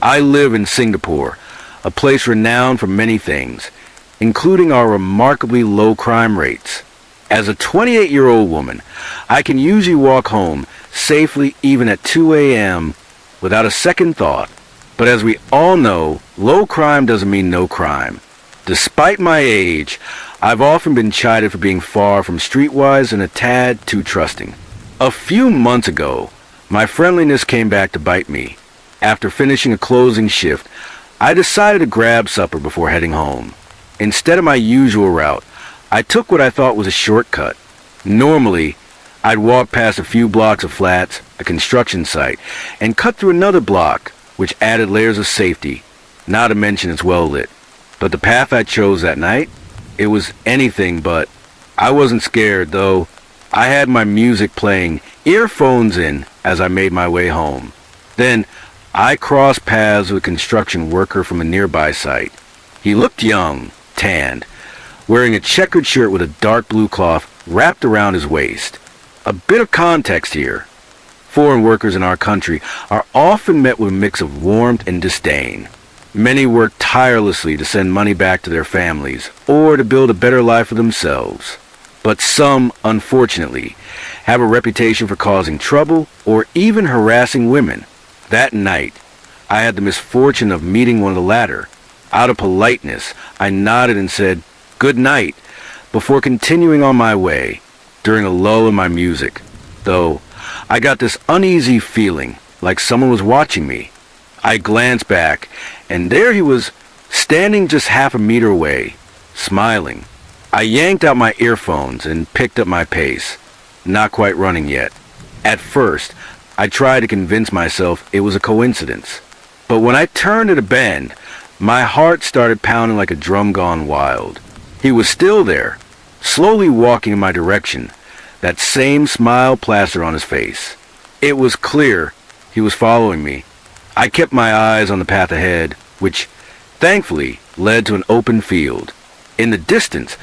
I live in Singapore, a place renowned for many things, including our remarkably low crime rates. As a 28-year-old woman, I can usually walk home safely even at 2 a.m. without a second thought. But as we all know, low crime doesn't mean no crime. Despite my age, I've often been chided for being far from streetwise and a tad too trusting. A few months ago, my friendliness came back to bite me. After finishing a closing shift, I decided to grab supper before heading home. Instead of my usual route, I took what I thought was a shortcut. Normally, I'd walk past a few blocks of flats, a construction site, and cut through another block, which added layers of safety, not to mention it's well lit. But the path I chose that night, it was anything but. I wasn't scared, though. I had my music playing, earphones in, as I made my way home. Then, I crossed paths with a construction worker from a nearby site. He looked young, tanned, wearing a checkered shirt with a dark blue cloth wrapped around his waist. A bit of context here. Foreign workers in our country are often met with a mix of warmth and disdain. Many work tirelessly to send money back to their families or to build a better life for themselves. But some, unfortunately, have a reputation for causing trouble or even harassing women. That night, I had the misfortune of meeting one of the latter. Out of politeness, I nodded and said, "Good night," before continuing on my way. During a lull in my music, though, I got this uneasy feeling, like someone was watching me. I glanced back, and there he was, standing just half a meter away, smiling. I yanked out my earphones and picked up my pace, not quite running yet. At first, I tried to convince myself it was a coincidence. But when I turned at a bend, my heart started pounding like a drum gone wild. He was still there, slowly walking in my direction, that same smile plastered on his face. It was clear he was following me. I kept my eyes on the path ahead, which, thankfully, led to an open field. In the distance,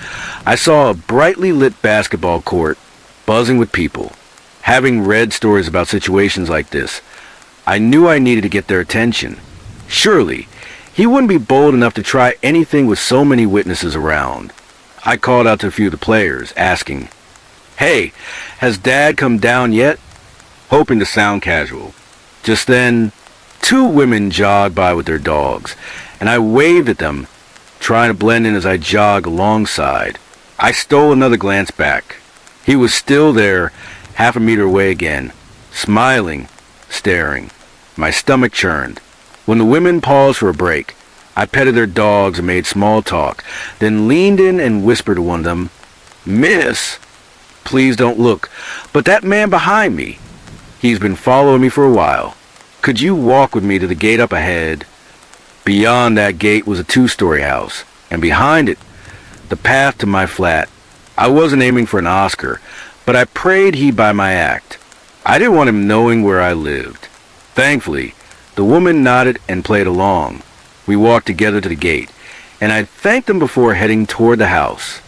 I saw a brightly lit basketball court, buzzing with people. Having read stories about situations like this, I knew I needed to get their attention. Surely, he wouldn't be bold enough to try anything with so many witnesses around. I called out to a few of the players, asking, "Hey, has Dad come down yet?" hoping to sound casual. Just then, two women jogged by with their dogs, and I waved at them, trying to blend in as I jogged alongside. I stole another glance back. He was still there, half a meter away again, smiling, staring. My stomach churned. When the women paused for a break, I petted their dogs and made small talk, then leaned in and whispered to one of them, "Miss, please don't look, but that man behind me, he's been following me for a while. Could you walk with me to the gate up ahead?" Beyond that gate was a two-story house, and behind it, the path to my flat. I wasn't aiming for an Oscar, but I prayed he'd buy my act. I didn't want him knowing where I lived. Thankfully, the woman nodded and played along. We walked together to the gate, and I thanked them before heading toward the house.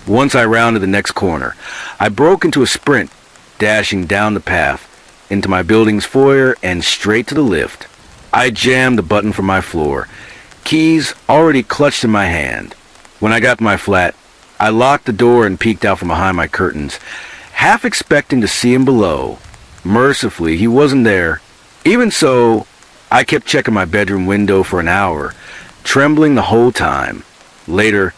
Once I rounded the next corner, I broke into a sprint, dashing down the path, into my building's foyer and straight to the lift. I jammed the button for my floor, keys already clutched in my hand. When I got to my flat, I locked the door and peeked out from behind my curtains, half expecting to see him below. Mercifully, he wasn't there. Even so, I kept checking my bedroom window for an hour, trembling the whole time. Later,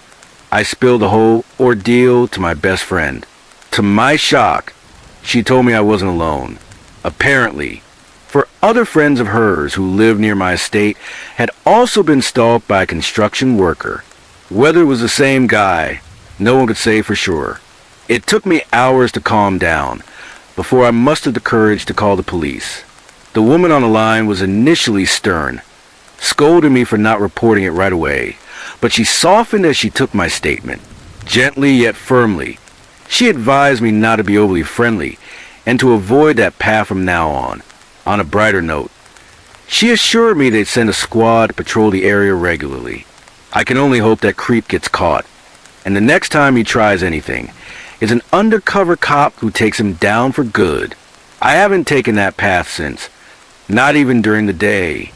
I spilled the whole ordeal to my best friend. To my shock, she told me I wasn't alone. Apparently, for other friends of hers who lived near my estate had also been stalked by a construction worker. Whether it was the same guy, no one could say for sure. It took me hours to calm down before I mustered the courage to call the police. The woman on the line was initially stern, scolding me for not reporting it right away, but she softened as she took my statement. Gently yet firmly, she advised me not to be overly friendly and to avoid that path from now on. On a brighter note, she assured me they'd send a squad to patrol the area regularly. I can only hope that creep gets caught, and the next time he tries anything, is an undercover cop who takes him down for good. I haven't taken that path since, not even during the day.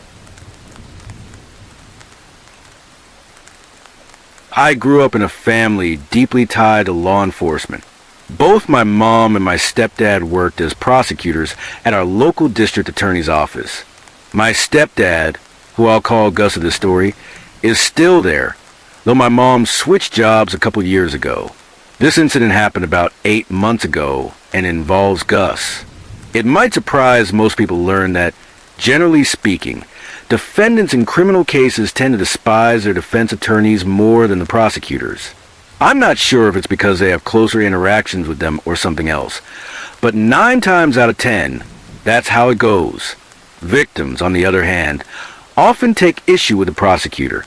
I grew up in a family deeply tied to law enforcement. Both my mom and my stepdad worked as prosecutors at our local district attorney's office. My stepdad, who I'll call Gus of this story, is still there, though my mom switched jobs a couple years ago. This incident happened about 8 months ago and involves Gus. It might surprise most people to learn that, generally speaking, defendants in criminal cases tend to despise their defense attorneys more than the prosecutors. I'm not sure if it's because they have closer interactions with them or something else, but 9 times out of 10, that's how it goes. Victims, on the other hand, often take issue with the prosecutor.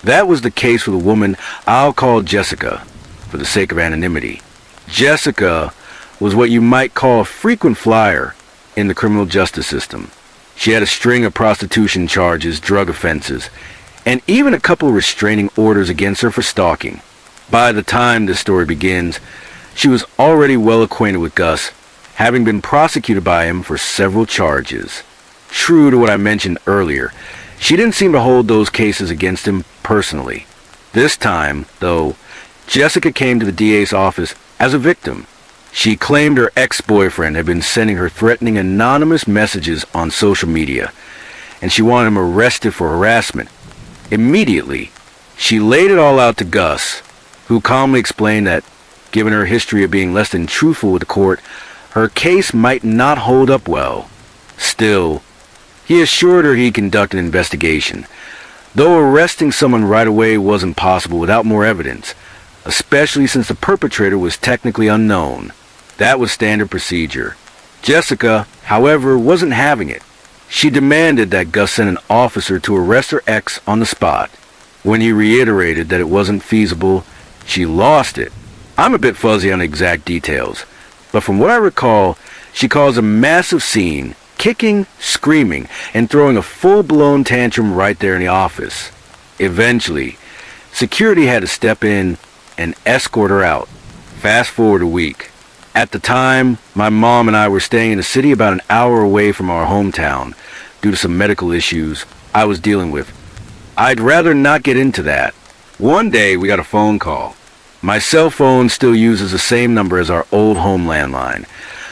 That was the case with a woman I'll call Jessica, for the sake of anonymity. Jessica was what you might call a frequent flyer in the criminal justice system. She had a string of prostitution charges, drug offenses, and even a couple of restraining orders against her for stalking. By the time this story begins, she was already well acquainted with Gus, having been prosecuted by him for several charges. True to what I mentioned earlier, she didn't seem to hold those cases against him personally. This time, though, Jessica came to the DA's office as a victim. She claimed her ex-boyfriend had been sending her threatening anonymous messages on social media, and she wanted him arrested for harassment. Immediately, she laid it all out to Gus, who calmly explained that, given her history of being less than truthful with the court, her case might not hold up well. Still, he assured her he'd conduct an investigation, though arresting someone right away wasn't possible without more evidence, especially since the perpetrator was technically unknown. That was standard procedure. Jessica, however, wasn't having it. She demanded that Gus send an officer to arrest her ex on the spot. When he reiterated that it wasn't feasible, she lost it. I'm a bit fuzzy on exact details, but from what I recall, she caused a massive scene, kicking, screaming, and throwing a full-blown tantrum right there in the office. Eventually, security had to step in and escort her out. Fast forward a week. At the time, my mom and I were staying in a city about an hour away from our hometown due to some medical issues I was dealing with. I'd rather not get into that. One day, we got a phone call. My cell phone still uses the same number as our old home landline,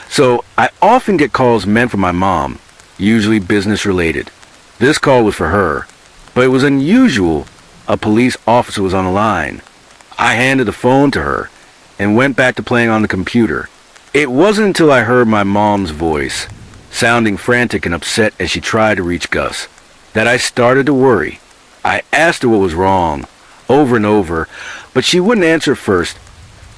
so I often get calls meant for my mom, usually business-related. This call was for her, but it was unusual a police officer was on the line. I handed the phone to her and went back to playing on the computer. It wasn't until I heard my mom's voice, sounding frantic and upset as she tried to reach Gus, that I started to worry. I asked her what was wrong, over and over, but she wouldn't answer first,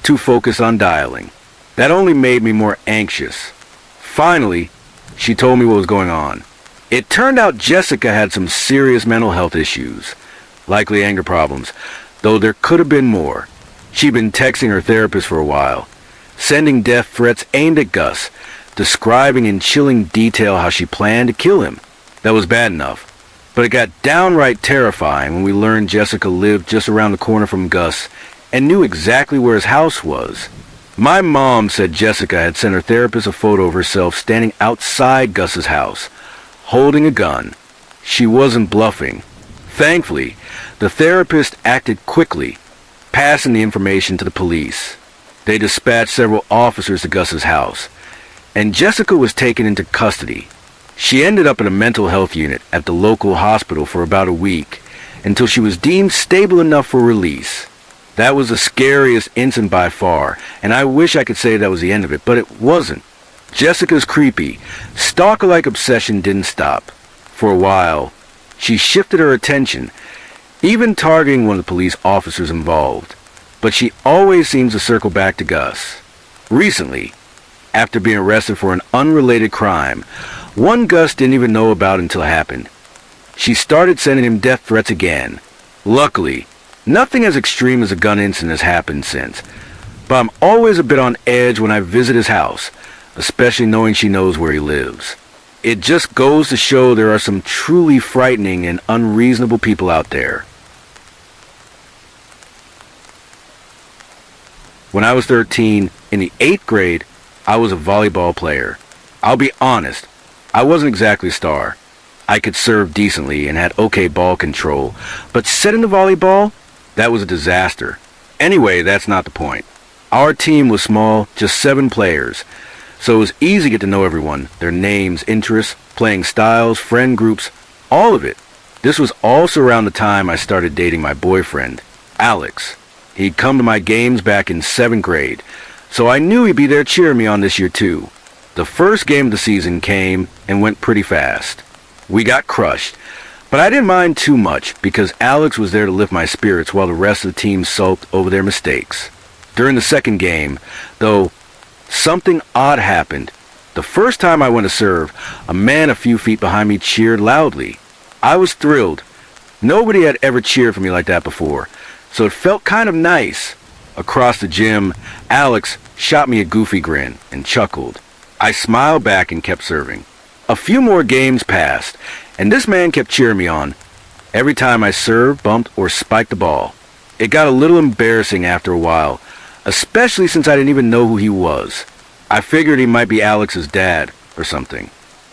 too focused on dialing. That only made me more anxious. Finally, she told me what was going on. It turned out Jessica had some serious mental health issues, likely anger problems, though there could have been more. She'd been texting her therapist for a while, sending death threats aimed at Gus, describing in chilling detail how she planned to kill him. That was bad enough, but it got downright terrifying when we learned Jessica lived just around the corner from Gus and knew exactly where his house was. My mom said Jessica had sent her therapist a photo of herself standing outside Gus's house, holding a gun. She wasn't bluffing. Thankfully, the therapist acted quickly, passing the information to the police. They dispatched several officers to Gus's house, and Jessica was taken into custody. She ended up in a mental health unit at the local hospital for about a week until she was deemed stable enough for release. That was the scariest incident by far, and I wish I could say that was the end of it, but it wasn't. Jessica's creepy, stalker-like obsession didn't stop. For a while, she shifted her attention, even targeting one of the police officers involved. But she always seems to circle back to Gus. Recently, after being arrested for an unrelated crime, one Gus didn't even know about until it happened, she started sending him death threats again. Luckily, nothing as extreme as a gun incident has happened since, but I'm always a bit on edge when I visit his house, especially knowing she knows where he lives. It just goes to show there are some truly frightening and unreasonable people out there. When I was 13, in the 8th grade, I was a volleyball player. I'll be honest, I wasn't exactly a star. I could serve decently and had okay ball control, but setting the volleyball, That was a disaster. Anyway, that's not the point. Our team was small, just 7 players, so it was easy to get to know everyone, their names, interests, playing styles, friend groups, all of it. This was also around the time I started dating my boyfriend, Alex. He'd come to my games back in 7th grade, so I knew he'd be there cheering me on this year too. The first game of the season came and went pretty fast. We got crushed, but I didn't mind too much because Alex was there to lift my spirits while the rest of the team sulked over their mistakes. During the second game, though, something odd happened. The first time I went to serve, a man a few feet behind me cheered loudly. I was thrilled. Nobody had ever cheered for me like that before, so it felt kind of nice. Across the gym, Alex shot me a goofy grin and chuckled. I smiled back and kept serving. A few more games passed, and this man kept cheering me on every time I served, bumped, or spiked the ball. It got a little embarrassing after a while, especially since I didn't even know who he was. I figured he might be Alex's dad or something.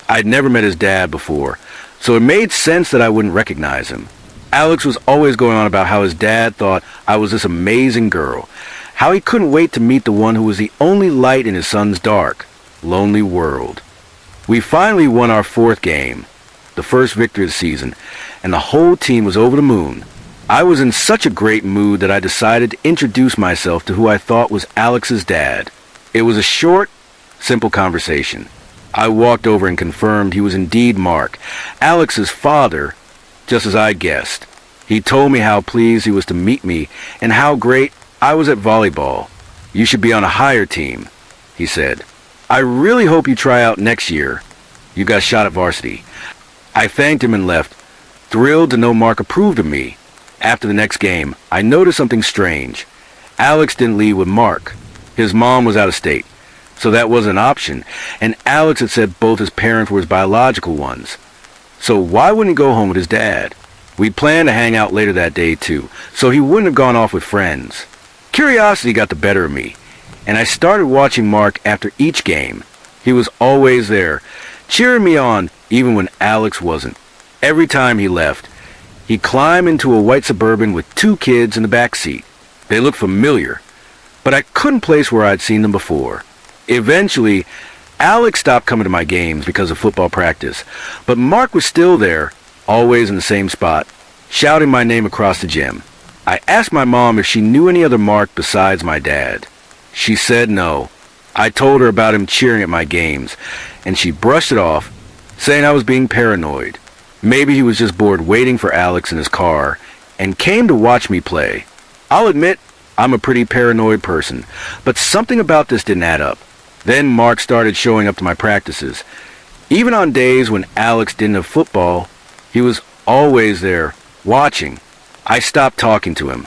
I'd never met his dad before, so it made sense that I wouldn't recognize him. Alex was always going on about how his dad thought I was this amazing girl, how he couldn't wait to meet the one who was the only light in his son's dark, lonely world. We finally won our 4th game, the first victory of the season, and the whole team was over the moon. I was in such a great mood that I decided to introduce myself to who I thought was Alex's dad. It was a short, simple conversation. I walked over and confirmed he was indeed Mark, Alex's father, just as I guessed. He told me how pleased he was to meet me and how great I was at volleyball. You should be on a higher team, he said. I really hope you try out next year. You got a shot at varsity. I thanked him and left, thrilled to know Mark approved of me. After the next game, I noticed something strange. Alex didn't leave with Mark. His mom was out of state, so that wasn't an option, and Alex had said both his parents were his biological ones. So why wouldn't he go home with his dad? We planned to hang out later that day too, so he wouldn't have gone off with friends. Curiosity got the better of me, and I started watching Mark after each game. He was always there, cheering me on even when Alex wasn't. Every time he left, he'd climb into a white Suburban with 2 kids in the back seat. They looked familiar, but I couldn't place where I'd seen them before. Eventually, Alex stopped coming to my games because of football practice, but Mark was still there, always in the same spot, shouting my name across the gym. I asked my mom if she knew any other Mark besides my dad. She said no. I told her about him cheering at my games, and she brushed it off, saying I was being paranoid. Maybe he was just bored waiting for Alex in his car and came to watch me play. I'll admit, I'm a pretty paranoid person, but something about this didn't add up. Then Mark started showing up to my practices. Even on days when Alex didn't have football, he was always there, watching. I stopped talking to him,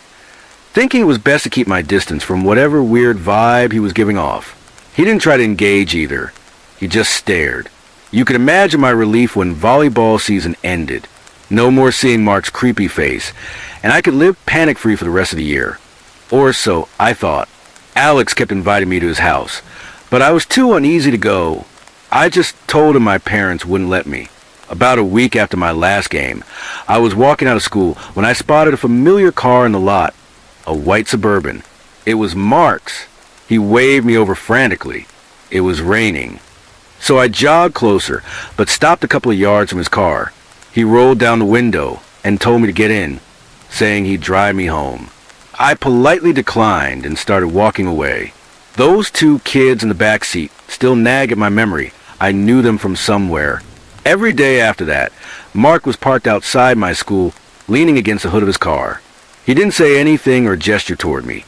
thinking it was best to keep my distance from whatever weird vibe he was giving off. He didn't try to engage either. He just stared. You could imagine my relief when volleyball season ended. No more seeing Mark's creepy face, and I could live panic-free for the rest of the year. Or so I thought. Alex kept inviting me to his house, but I was too uneasy to go. I just told him my parents wouldn't let me. About a week after my last game, I was walking out of school when I spotted a familiar car in the lot, a white Suburban. It was Mark's. He waved me over frantically. It was raining. So I jogged closer, but stopped a couple of yards from his car. He rolled down the window and told me to get in, saying he'd drive me home. I politely declined and started walking away. Those 2 kids in the back seat still nag at my memory. I knew them from somewhere. Every day after that, Mark was parked outside my school, leaning against the hood of his car. He didn't say anything or gesture toward me.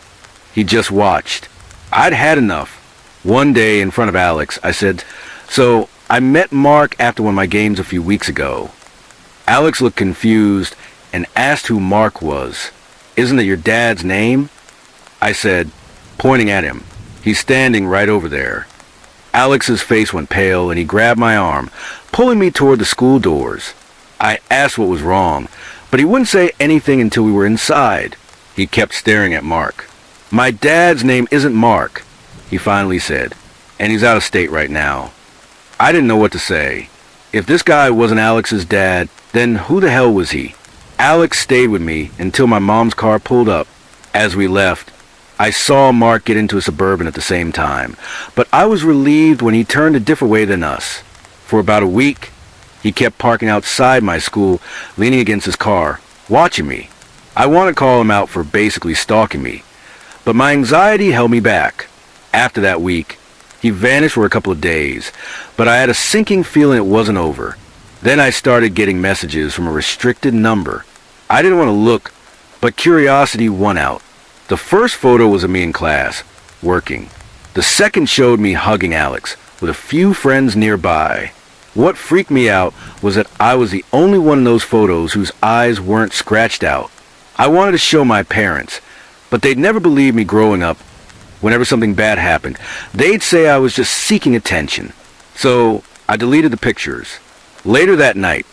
He just watched. I'd had enough. One day in front of Alex, I said, "So I met Mark after one of my games a few weeks ago." Alex looked confused and asked who Mark was. "Isn't it your dad's name?" I said, pointing at him. "He's standing right over there." Alex's face went pale and he grabbed my arm, pulling me toward the school doors. I asked what was wrong, but he wouldn't say anything until we were inside. He kept staring at Mark. "My dad's name isn't Mark," he finally said, "and he's out of state right now." I didn't know what to say. If this guy wasn't Alex's dad, then who the hell was he? Alex stayed with me until my mom's car pulled up. As we left, I saw Mark get into a Suburban at the same time, but I was relieved when he turned a different way than us. For about a week, he kept parking outside my school, leaning against his car, watching me. I want to call him out for basically stalking me, but my anxiety held me back. After that week, he vanished for a couple of days, but I had a sinking feeling it wasn't over. Then I started getting messages from a restricted number. I didn't want to look, but curiosity won out. The first photo was of me in class, working. The second showed me hugging Alex, with a few friends nearby. What freaked me out was that I was the only one in those photos whose eyes weren't scratched out. I wanted to show my parents, but they'd never believe me growing up. Whenever something bad happened, they'd say I was just seeking attention. So I deleted the pictures. Later that night,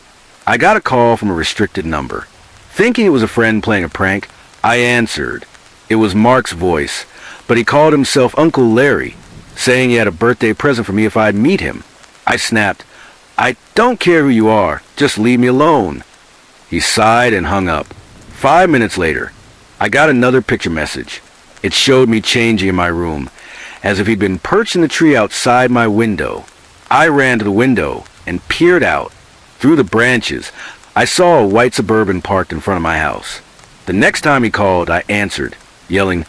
I got a call from a restricted number. Thinking it was a friend playing a prank, I answered. It was Mark's voice, but he called himself Uncle Larry, saying he had a birthday present for me if I'd meet him. I snapped, "I don't care who you are, just leave me alone." He sighed and hung up. 5 minutes later, I got another picture message. It showed me changing in my room, as if he'd been perched in the tree outside my window. I ran to the window and peered out. Through the branches, I saw a white Suburban parked in front of my house. The next time he called, I answered, yelling,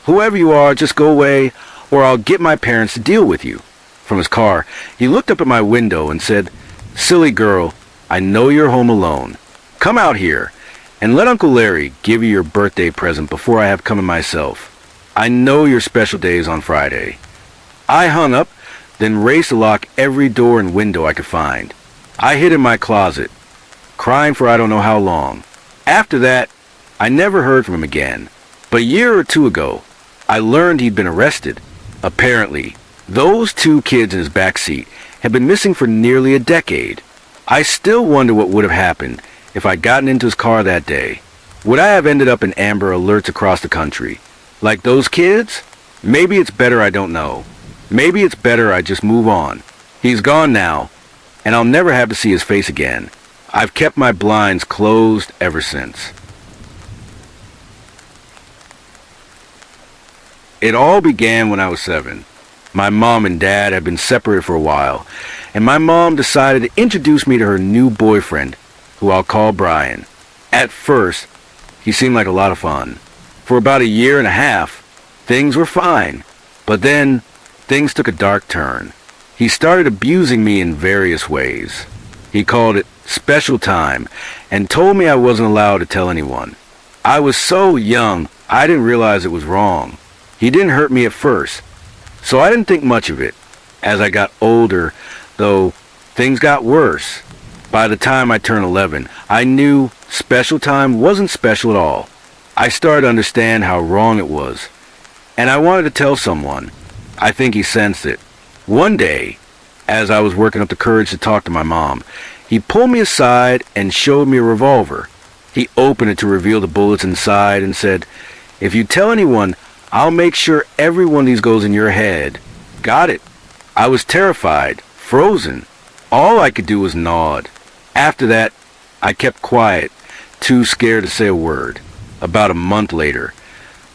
"Whoever you are, just go away, or I'll get my parents to deal with you." From his car, he looked up at my window and said, "Silly girl, I know you're home alone. Come out here, and let Uncle Larry give you your birthday present before I have come in myself. I know your special day is on Friday." I hung up, then raced to lock every door and window I could find. I hid in my closet, crying for I don't know how long. After that, I never heard from him again. But a year or two ago, I learned he'd been arrested. Apparently, those two kids in his back seat had been missing for nearly a decade. I still wonder what would have happened if I'd gotten into his car that day. Would I have ended up in Amber Alerts across the country? Like those kids? Maybe it's better I don't know. Maybe it's better I just move on. He's gone now, and I'll never have to see his face again. I've kept my blinds closed ever since. It all began when I was 7. My mom and dad had been separated for a while, and my mom decided to introduce me to her new boyfriend, who I'll call Brian. At first, he seemed like a lot of fun. For about a year and a half, things were fine, but then things took a dark turn. He started abusing me in various ways. He called it special time and told me I wasn't allowed to tell anyone. I was so young, I didn't realize it was wrong. He didn't hurt me at first, so I didn't think much of it. As I got older, though, things got worse. By the time I turned 11, I knew special time wasn't special at all. I started to understand how wrong it was, and I wanted to tell someone. I think he sensed it. One day, as I was working up the courage to talk to my mom, he pulled me aside and showed me a revolver. He opened it to reveal the bullets inside and said, "If you tell anyone, I'll make sure every one of these goes in your head." Got it. I was terrified, frozen. All I could do was nod. After that, I kept quiet, too scared to say a word. About a month later,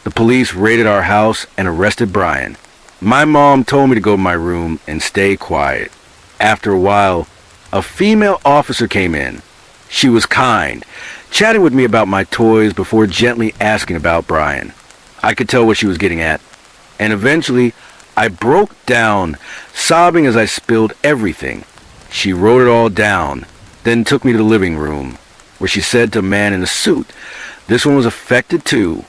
the police raided our house and arrested Brian. My mom told me to go to my room and stay quiet. After a while, a female officer came in. She was kind, chatting with me about my toys before gently asking about Brian. I could tell what she was getting at, and eventually I broke down, sobbing as I spilled everything. She wrote it all down, then took me to the living room, where she said to a man in a suit, "This one was affected too."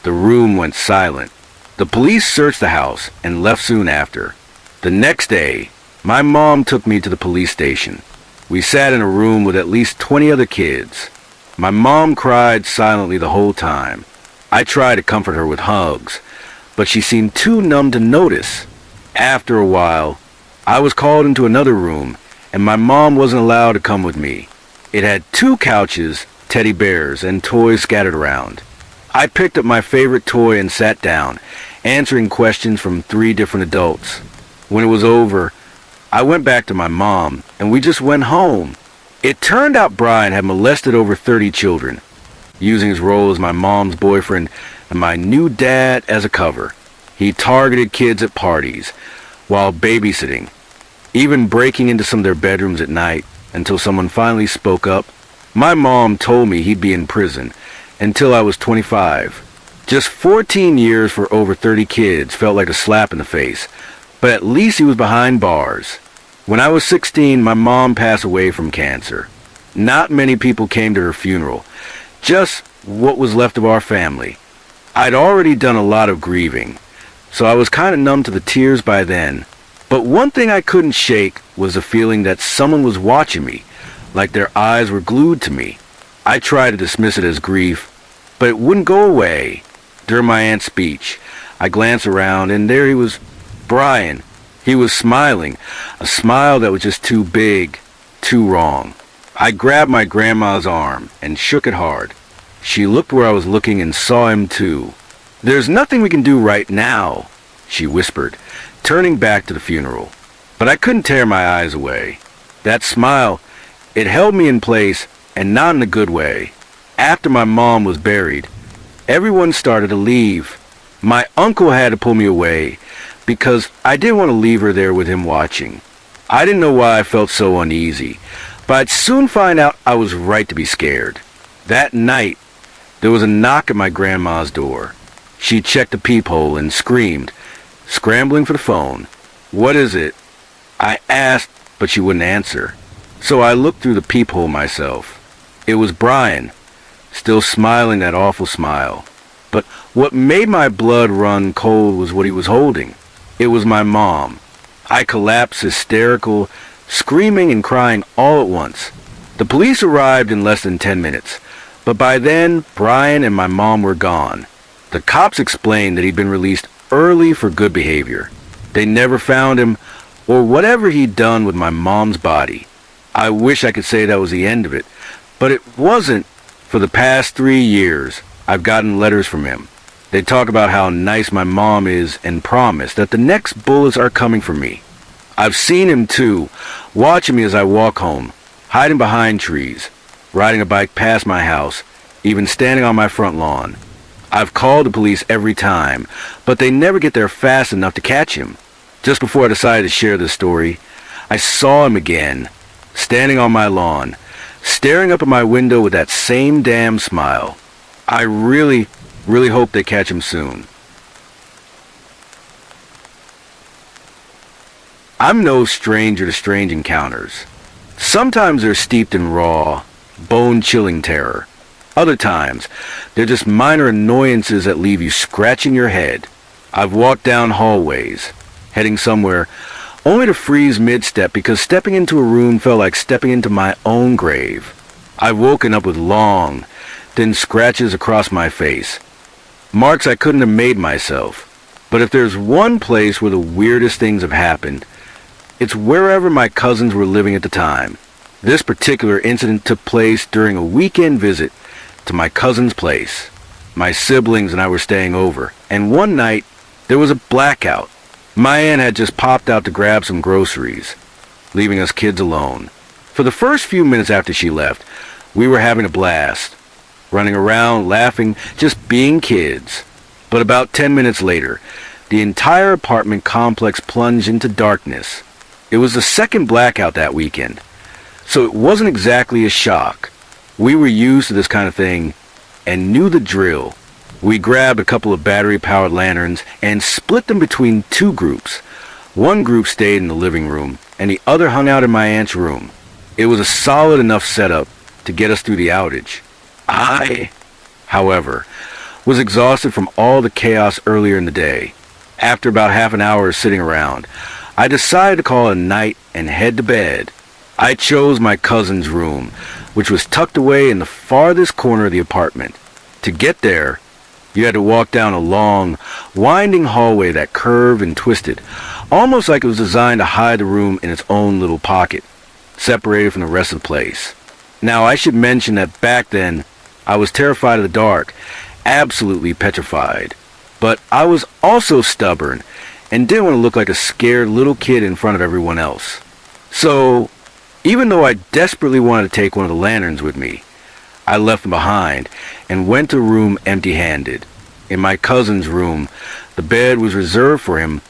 The room went silent. The police searched the house and left soon after. The next day, my mom took me to the police station. We sat in a room with at least 20 other kids. My mom cried silently the whole time. I tried to comfort her with hugs, but she seemed too numb to notice. After a while, I was called into another room, and my mom wasn't allowed to come with me. It had 2 couches, teddy bears, and toys scattered around. I picked up my favorite toy and sat down, answering questions from 3 different adults. When it was over, I went back to my mom, and we just went home. It turned out Brian had molested over 30 children, using his role as my mom's boyfriend and my new dad as a cover. He targeted kids at parties while babysitting, even breaking into some of their bedrooms at night until someone finally spoke up. My mom told me he'd be in prison until I was 25. Just 14 years for over 30 kids felt like a slap in the face, but at least he was behind bars. When I was 16, my mom passed away from cancer. Not many people came to her funeral, just what was left of our family. I'd already done a lot of grieving, so I was kind of numb to the tears by then. But one thing I couldn't shake was the feeling that someone was watching me, like their eyes were glued to me. I tried to dismiss it as grief, but it wouldn't go away. During my aunt's speech, I glanced around, and there he was, Brian. He was smiling, a smile that was just too big, too wrong. I grabbed my grandma's arm and shook it hard. She looked where I was looking and saw him too. "There's nothing we can do right now," she whispered, turning back to the funeral. But I couldn't tear my eyes away. That smile, it held me in place, and not in a good way. After my mom was buried, everyone started to leave. My uncle had to pull me away because I didn't want to leave her there with him watching. I didn't know why I felt so uneasy, but I'd soon find out I was right to be scared. That night, there was a knock at my grandma's door. She checked the peephole and screamed, scrambling for the phone. "What is it?" I asked, but she wouldn't answer. So I looked through the peephole myself. It was Brian, still smiling that awful smile. But what made my blood run cold was what he was holding. It was my mom. I collapsed hysterical, screaming and crying all at once. The police arrived in less than 10 minutes, but by then, Brian and my mom were gone. The cops explained that he'd been released early for good behavior. They never found him, or whatever he'd done with my mom's body. I wish I could say that was the end of it, but it wasn't. For the past 3 years, I've gotten letters from him. They talk about how nice my mom is and promise that the next bullets are coming for me. I've seen him too, watching me as I walk home, hiding behind trees, riding a bike past my house, even standing on my front lawn. I've called the police every time, but they never get there fast enough to catch him. Just before I decided to share this story, I saw him again, standing on my lawn, staring up at my window with that same damn smile. I really hope they catch him soon. I'm no stranger to strange encounters. Sometimes they're steeped in raw, bone-chilling terror. Other times, they're just minor annoyances that leave you scratching your head. I've walked down hallways, heading somewhere, only to freeze mid-step because stepping into a room felt like stepping into my own grave. I've woken up with long, thin scratches across my face, marks I couldn't have made myself. But if there's one place where the weirdest things have happened, it's wherever my cousins were living at the time. This particular incident took place during a weekend visit to my cousin's place. My siblings and I were staying over, and one night there was a blackout. My aunt had just popped out to grab some groceries, leaving us kids alone. For the first few minutes after she left, we were having a blast, running around, laughing, just being kids. But about 10 minutes later, the entire apartment complex plunged into darkness. It was the second blackout that weekend, so it wasn't exactly a shock. We were used to this kind of thing and knew the drill. We grabbed a couple of battery-powered lanterns and split them between two groups. One group stayed in the living room, and the other hung out in my aunt's room. It was a solid enough setup to get us through the outage. I, however, was exhausted from all the chaos earlier in the day. After about half an hour of sitting around, I decided to call it a night and head to bed. I chose my cousin's room, which was tucked away in the farthest corner of the apartment. To get there, you had to walk down a long, winding hallway that curved and twisted, almost like it was designed to hide the room in its own little pocket, separated from the rest of the place. Now, I should mention that back then, I was terrified of the dark, absolutely petrified. But I was also stubborn and didn't want to look like a scared little kid in front of everyone else. So, Even though I desperately wanted to take one of the lanterns with me, I left them behind and went to a room empty-handed. In my cousin's room, the bed was reserved for him,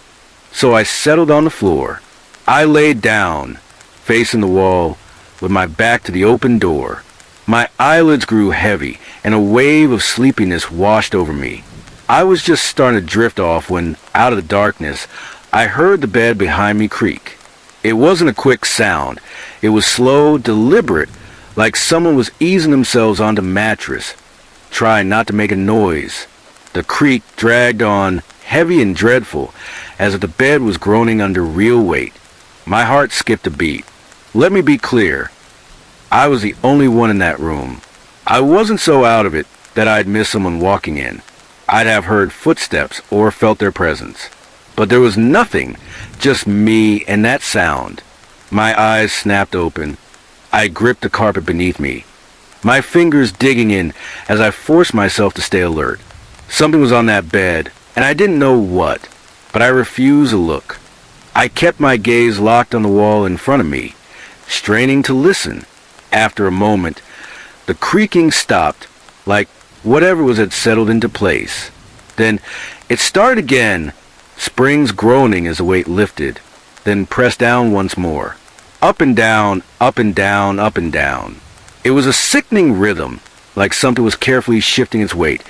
so I settled on the floor. I laid down, facing the wall, with my back to the open door. My eyelids grew heavy, and a wave of sleepiness washed over me. I was just starting to drift off when, out of the darkness, I heard the bed behind me creak. It wasn't a quick sound. It was slow, deliberate, like someone was easing themselves onto the mattress, trying not to make a noise. The creak dragged on, heavy and dreadful, as if the bed was groaning under real weight. My heart skipped a beat. Let me be clear. I was the only one in that room. I wasn't so out of it that I'd miss someone walking in. I'd have heard footsteps or felt their presence. But there was nothing, just me and that sound. My eyes snapped open. I gripped the carpet beneath me, my fingers digging in as I forced myself to stay alert. Something was on that bed, and I didn't know what, but I refused to look. I kept my gaze locked on the wall in front of me, straining to listen. After a moment, the creaking stopped, like whatever had settled into place. Then it started again, springs groaning as the weight lifted, then pressed down once more. Up and down, up and down, up and down. It was a sickening rhythm, like something was carefully shifting its weight,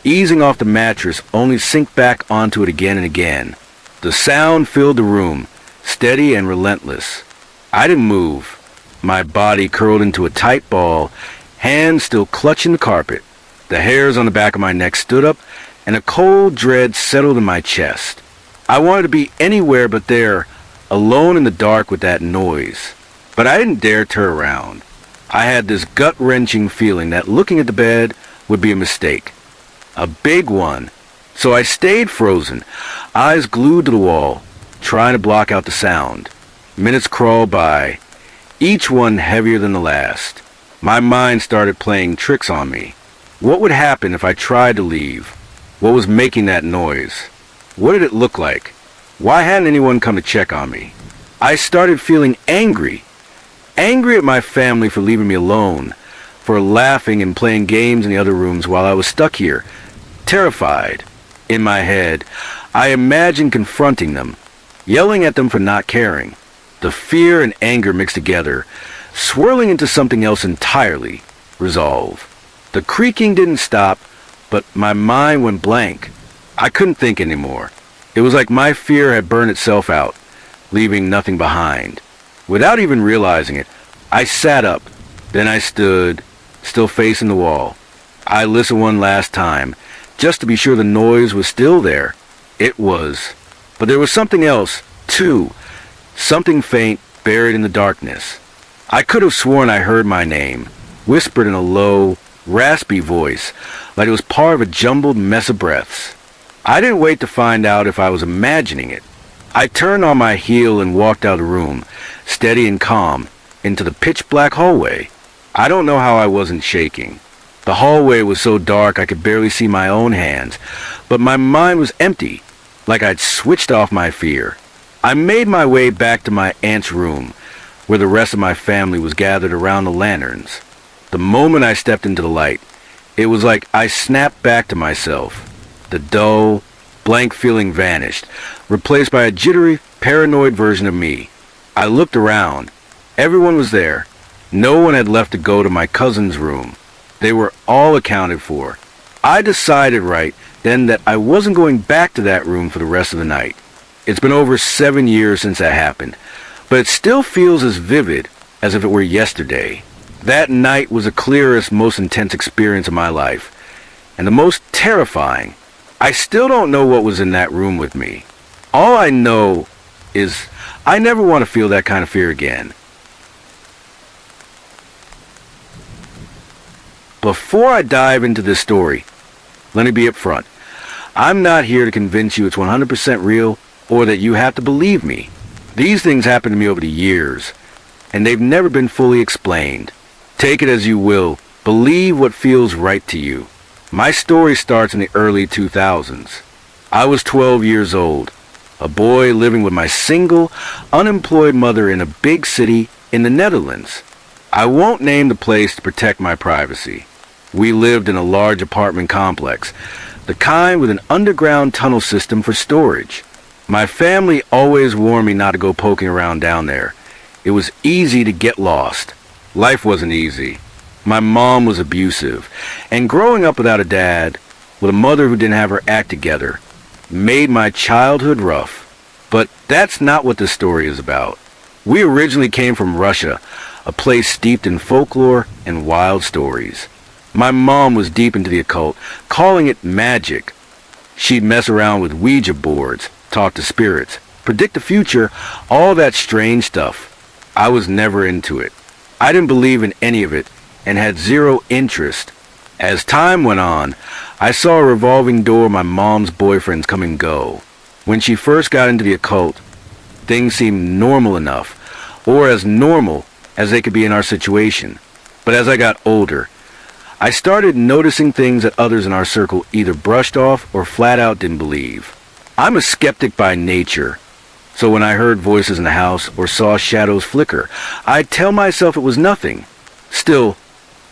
easing off the mattress only to sink back onto it again and again. The sound filled the room, steady and relentless. I didn't move. My body curled into a tight ball, hands still clutching the carpet. The hairs on the back of my neck stood up, and a cold dread settled in my chest. I wanted to be anywhere but there, alone in the dark with that noise. But I didn't dare turn around. I had this gut-wrenching feeling that looking at the bed would be a mistake. A big one. So I stayed frozen, eyes glued to the wall, trying to block out the sound. Minutes crawled by, each one heavier than the last. My mind started playing tricks on me. What would happen if I tried to leave? What was making that noise? What did it look like? Why hadn't anyone come to check on me? I started feeling angry. Angry at my family for leaving me alone, for laughing and playing games in the other rooms while I was stuck here. Terrified. In my head, I imagined confronting them, yelling at them for not caring. The fear and anger mixed together, swirling into something else entirely. Resolve. The creaking didn't stop, but my mind went blank. I couldn't think anymore. It was like my fear had burned itself out, leaving nothing behind. Without even realizing it, I sat up. Then I stood, still facing the wall. I listened one last time, just to be sure the noise was still there. It was. But there was something else, too. Something faint, buried in the darkness. I could have sworn I heard my name, whispered in a low, raspy voice, like it was part of a jumbled mess of breaths. I didn't wait to find out if I was imagining it. I turned on my heel and walked out of the room, steady and calm, into the pitch-black hallway. I don't know how I wasn't shaking. The hallway was so dark I could barely see my own hands, but my mind was empty, like I'd switched off my fear. I made my way back to my aunt's room, where the rest of my family was gathered around the lanterns. The moment I stepped into the light, it was like I snapped back to myself. The dull, blank feeling vanished, replaced by a jittery, paranoid version of me. I looked around. Everyone was there. No one had left to go to my cousin's room. They were all accounted for. I decided right then that I wasn't going back to that room for the rest of the night. It's been over 7 years since that happened, but it still feels as vivid as if it were yesterday. That night was the clearest, most intense experience of my life, and the most terrifying. I still don't know what was in that room with me. All I know is I never want to feel that kind of fear again. Before I dive into this story, let me be upfront. I'm not here to convince you it's 100% real or that you have to believe me. These things happened to me over the years, and they've never been fully explained. Take it as you will. Believe what feels right to you. My story starts in the early 2000s. I was 12 years old, a boy living with my single, unemployed mother in a big city in the Netherlands. I won't name the place to protect my privacy. We lived in a large apartment complex, the kind with an underground tunnel system for storage. My family always warned me not to go poking around down there. It was easy to get lost. Life wasn't easy. My mom was abusive, and growing up without a dad, with a mother who didn't have her act together, made my childhood rough. But that's not what this story is about. We originally came from Russia, a place steeped in folklore and wild stories. My mom was deep into the occult, calling it magic. She'd mess around with Ouija boards, talk to spirits, predict the future, all that strange stuff. I was never into it. I didn't believe in any of it and had zero interest. As time went on, I saw a revolving door of my mom's boyfriends come and go. When she first got into the occult, things seemed normal enough, or as normal as they could be in our situation. But as I got older, I started noticing things that others in our circle either brushed off or flat out didn't believe. I'm a skeptic by nature, so when I heard voices in the house or saw shadows flicker, I'd tell myself it was nothing. Still,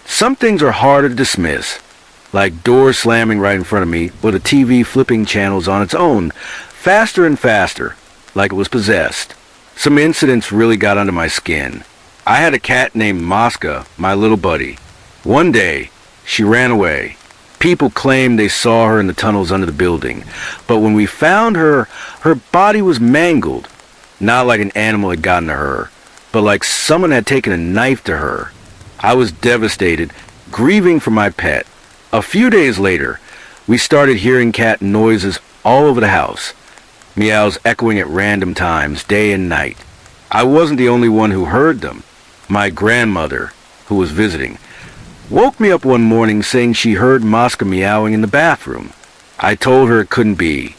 some things are harder to dismiss, like doors slamming right in front of me or the TV flipping channels on its own, faster and faster, like it was possessed. Some incidents really got under my skin. I had a cat named Mosca, my little buddy. One day, she ran away. People claimed they saw her in the tunnels under the building, but when we found her, her body was mangled. Not like an animal had gotten to her, but like someone had taken a knife to her. I was devastated, grieving for my pet. A few days later, we started hearing cat noises all over the house, meows echoing at random times, day and night. I wasn't the only one who heard them. My grandmother, who was visiting, woke me up one morning saying she heard Mosca meowing in the bathroom. I told her it couldn't be,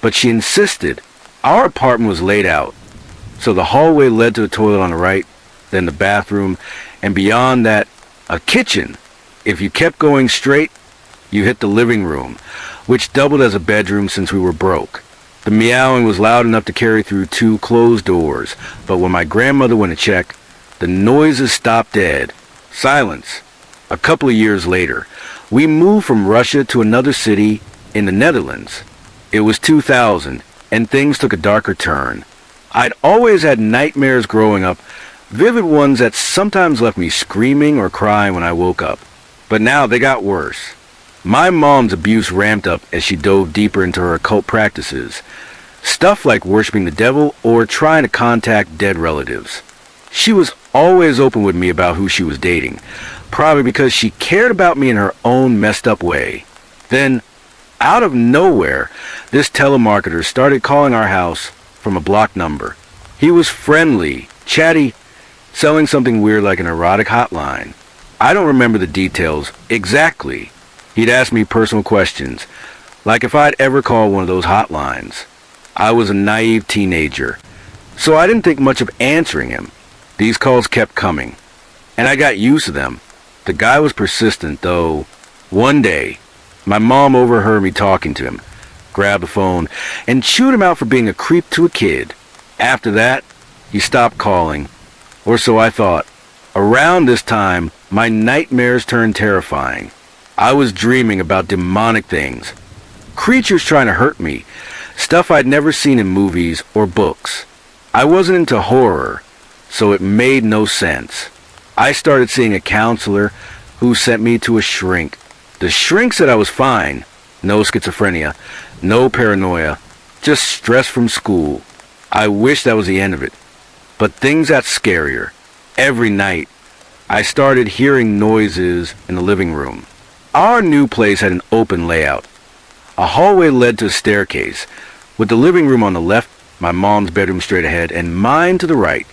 but she insisted. Our apartment was laid out, so the hallway led to the toilet on the right, then the bathroom, and beyond that, a kitchen. If you kept going straight, you hit the living room, which doubled as a bedroom since we were broke. The meowing was loud enough to carry through 2 closed doors, but when my grandmother went to check, the noises stopped dead. Silence. A couple of years later, we moved from Russia to another city in the Netherlands. It was 2000, and things took a darker turn. I'd always had nightmares growing up, vivid ones that sometimes left me screaming or crying when I woke up. But now they got worse. My mom's abuse ramped up as she dove deeper into her occult practices. Stuff like worshiping the devil or trying to contact dead relatives. She was always open with me about who she was dating, probably because she cared about me in her own messed up way. Then, out of nowhere, this telemarketer started calling our house from a blocked number. He was friendly, chatty, selling something weird like an erotic hotline. I don't remember the details exactly. He'd ask me personal questions, like if I'd ever called one of those hotlines. I was a naive teenager, so I didn't think much of answering him. These calls kept coming, and I got used to them. The guy was persistent, though. One day, my mom overheard me talking to him, grabbed the phone, and chewed him out for being a creep to a kid. After that, he stopped calling, or so I thought. Around this time, my nightmares turned terrifying. I was dreaming about demonic things, creatures trying to hurt me, stuff I'd never seen in movies or books. I wasn't into horror, so it made no sense. I started seeing a counselor who sent me to a shrink. The shrink said I was fine. No schizophrenia, no paranoia, just stress from school. I wish that was the end of it. But things got scarier. Every night, I started hearing noises in the living room. Our new place had an open layout. A hallway led to a staircase, with the living room on the left, my mom's bedroom straight ahead, and mine to the right.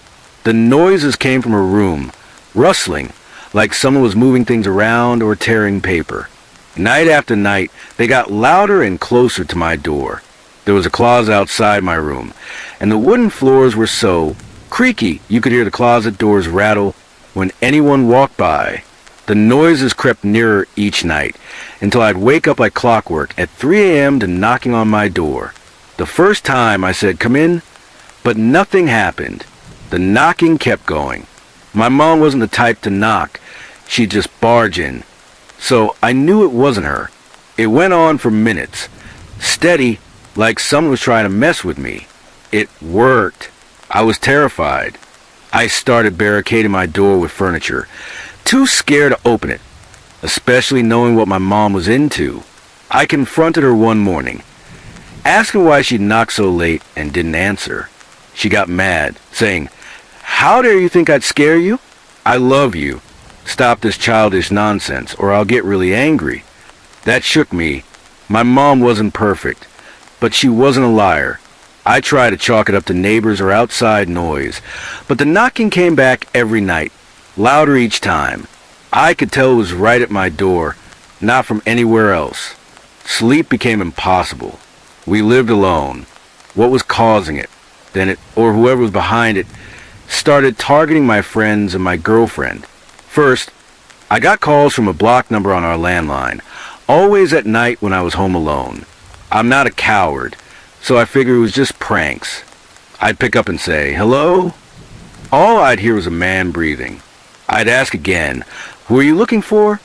The noises came from her room, rustling, like someone was moving things around or tearing paper. Night after night, they got louder and closer to my door. There was a closet outside my room, and the wooden floors were so creaky you could hear the closet doors rattle when anyone walked by. The noises crept nearer each night, until I'd wake up like clockwork at 3 a.m. to knocking on my door. The first time I said, "Come in," but nothing happened. The knocking kept going. My mom wasn't the type to knock. She'd just barge in. So I knew it wasn't her. It went on for minutes. Steady, like someone was trying to mess with me. It worked. I was terrified. I started barricading my door with furniture, too scared to open it, especially knowing what my mom was into. I confronted her one morning, asking why she'd knocked so late and didn't answer. She got mad, saying, "How dare you think I'd scare you? I love you. Stop this childish nonsense, or I'll get really angry." That shook me. My mom wasn't perfect, but she wasn't a liar. I tried to chalk it up to neighbors or outside noise, but the knocking came back every night, louder each time. I could tell it was right at my door, not from anywhere else. Sleep became impossible. We lived alone. What was causing it? Then it, or whoever was behind it, started targeting my friends and my girlfriend. First, I got calls from a block number on our landline, always at night when I was home alone. I'm not a coward, so I figured it was just pranks. I'd pick up and say, "Hello?" All I'd hear was a man breathing. I'd ask again, "Who are you looking for?"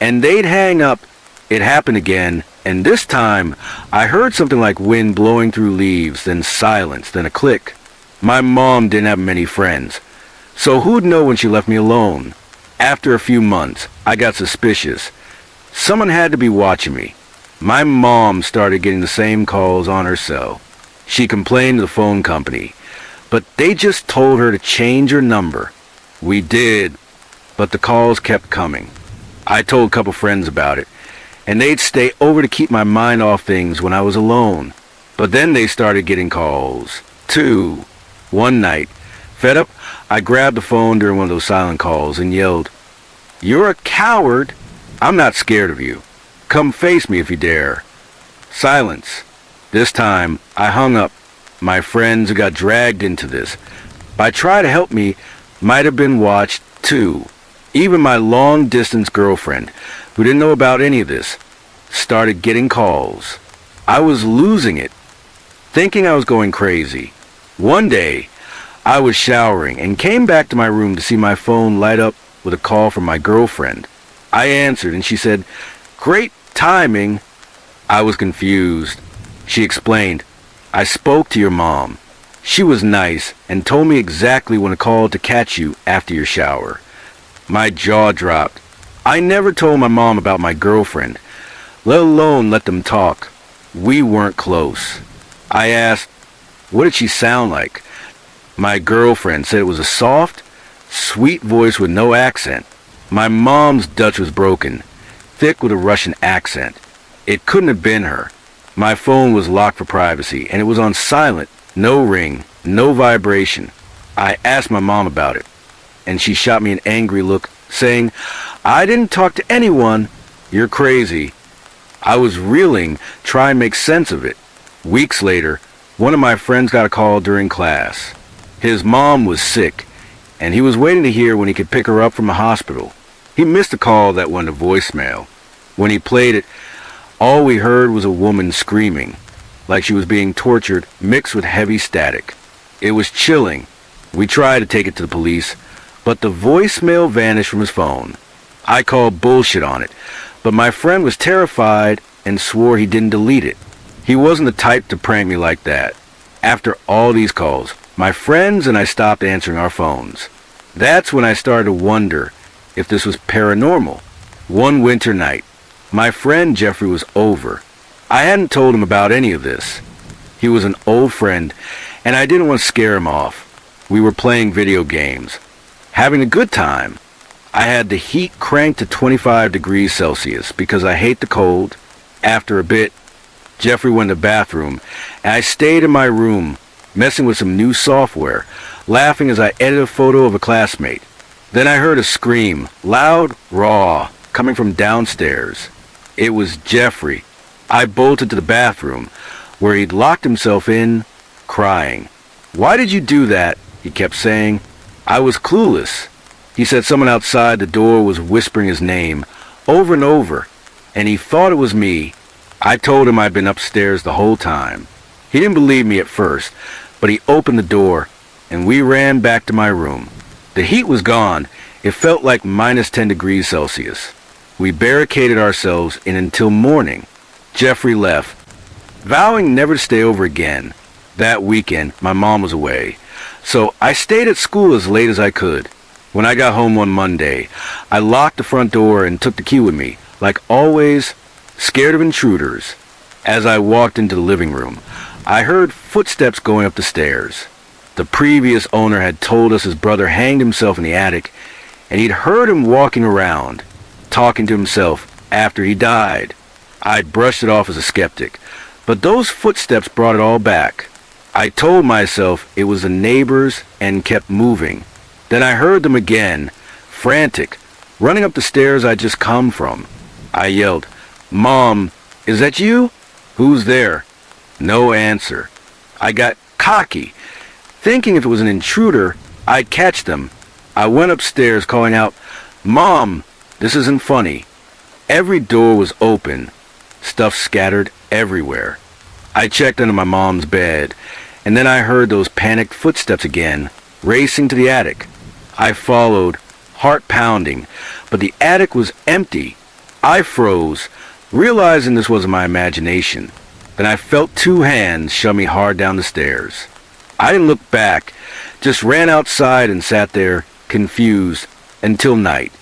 And they'd hang up. It happened again, and this time I heard something like wind blowing through leaves, then silence, then a click. My mom didn't have many friends, so who'd know when she left me alone? After a few months, I got suspicious. Someone had to be watching me. My mom started getting the same calls on her cell. She complained to the phone company, but they just told her to change her number. We did, but the calls kept coming. I told a couple friends about it, and they'd stay over to keep my mind off things when I was alone. But then they started getting calls, too. One night, fed up, I grabbed the phone during one of those silent calls and yelled, "You're a coward. I'm not scared of you. Come face me if you dare." Silence. This time, I hung up. My friends who got dragged into this, by try to help me, might have been watched too. Even my long-distance girlfriend, who didn't know about any of this, started getting calls. I was losing it, thinking I was going crazy. One day, I was showering and came back to my room to see my phone light up with a call from my girlfriend. I answered and she said, "Great timing." I was confused. She explained, "I spoke to your mom. She was nice and told me exactly when to call to catch you after your shower." My jaw dropped. I never told my mom about my girlfriend, let alone let them talk. We weren't close. I asked, what did she sound like? My girlfriend said it was a soft, sweet voice with no accent. My mom's Dutch was broken, thick with a Russian accent. It couldn't have been her. My phone was locked for privacy, and it was on silent, no ring, no vibration. I asked my mom about it, and she shot me an angry look, saying, "I didn't talk to anyone. You're crazy." I was reeling, trying to make sense of it. Weeks later, one of my friends got a call during class. His mom was sick, and he was waiting to hear when he could pick her up from the hospital. He missed a call that went to voicemail. When he played it, all we heard was a woman screaming, like she was being tortured, mixed with heavy static. It was chilling. We tried to take it to the police, but the voicemail vanished from his phone. I called bullshit on it, but my friend was terrified and swore he didn't delete it. He wasn't the type to prank me like that. After all these calls, my friends and I stopped answering our phones. That's when I started to wonder if this was paranormal. One winter night, my friend Jeffrey was over. I hadn't told him about any of this. He was an old friend, and I didn't want to scare him off. We were playing video games, having a good time. I had the heat cranked to 25 degrees Celsius because I hate the cold. After a bit, Jeffrey went to the bathroom, and I stayed in my room, messing with some new software, laughing as I edited a photo of a classmate. Then I heard a scream, loud, raw, coming from downstairs. It was Jeffrey. I bolted to the bathroom, where he'd locked himself in, crying. "Why did you do that?" he kept saying. I was clueless. He said someone outside the door was whispering his name, over and over, and he thought it was me. I told him I'd been upstairs the whole time. He didn't believe me at first, but he opened the door, and we ran back to my room. The heat was gone. It felt like minus 10 degrees Celsius. We barricaded ourselves in until morning. Jeffrey left, vowing never to stay over again. That weekend, my mom was away, so I stayed at school as late as I could. When I got home on Monday, I locked the front door and took the key with me, like always, scared of intruders. As I walked into the living room, I heard footsteps going up the stairs. The previous owner had told us his brother hanged himself in the attic, and he'd heard him walking around, talking to himself after he died. I'd brushed it off as a skeptic, but those footsteps brought it all back. I told myself it was the neighbors and kept moving. Then I heard them again, frantic, running up the stairs I'd just come from. I yelled, "Mom, is that you? Who's there?" No answer. I got cocky, thinking if it was an intruder, I'd catch them. I went upstairs calling out, "Mom, this isn't funny." Every door was open, stuff scattered everywhere. I checked under my mom's bed, and then I heard those panicked footsteps again, racing to the attic. I followed, heart pounding, but the attic was empty. I froze, realizing this wasn't my imagination. Then I felt two hands shove me hard down the stairs. I didn't look back, just ran outside and sat there, confused, until night.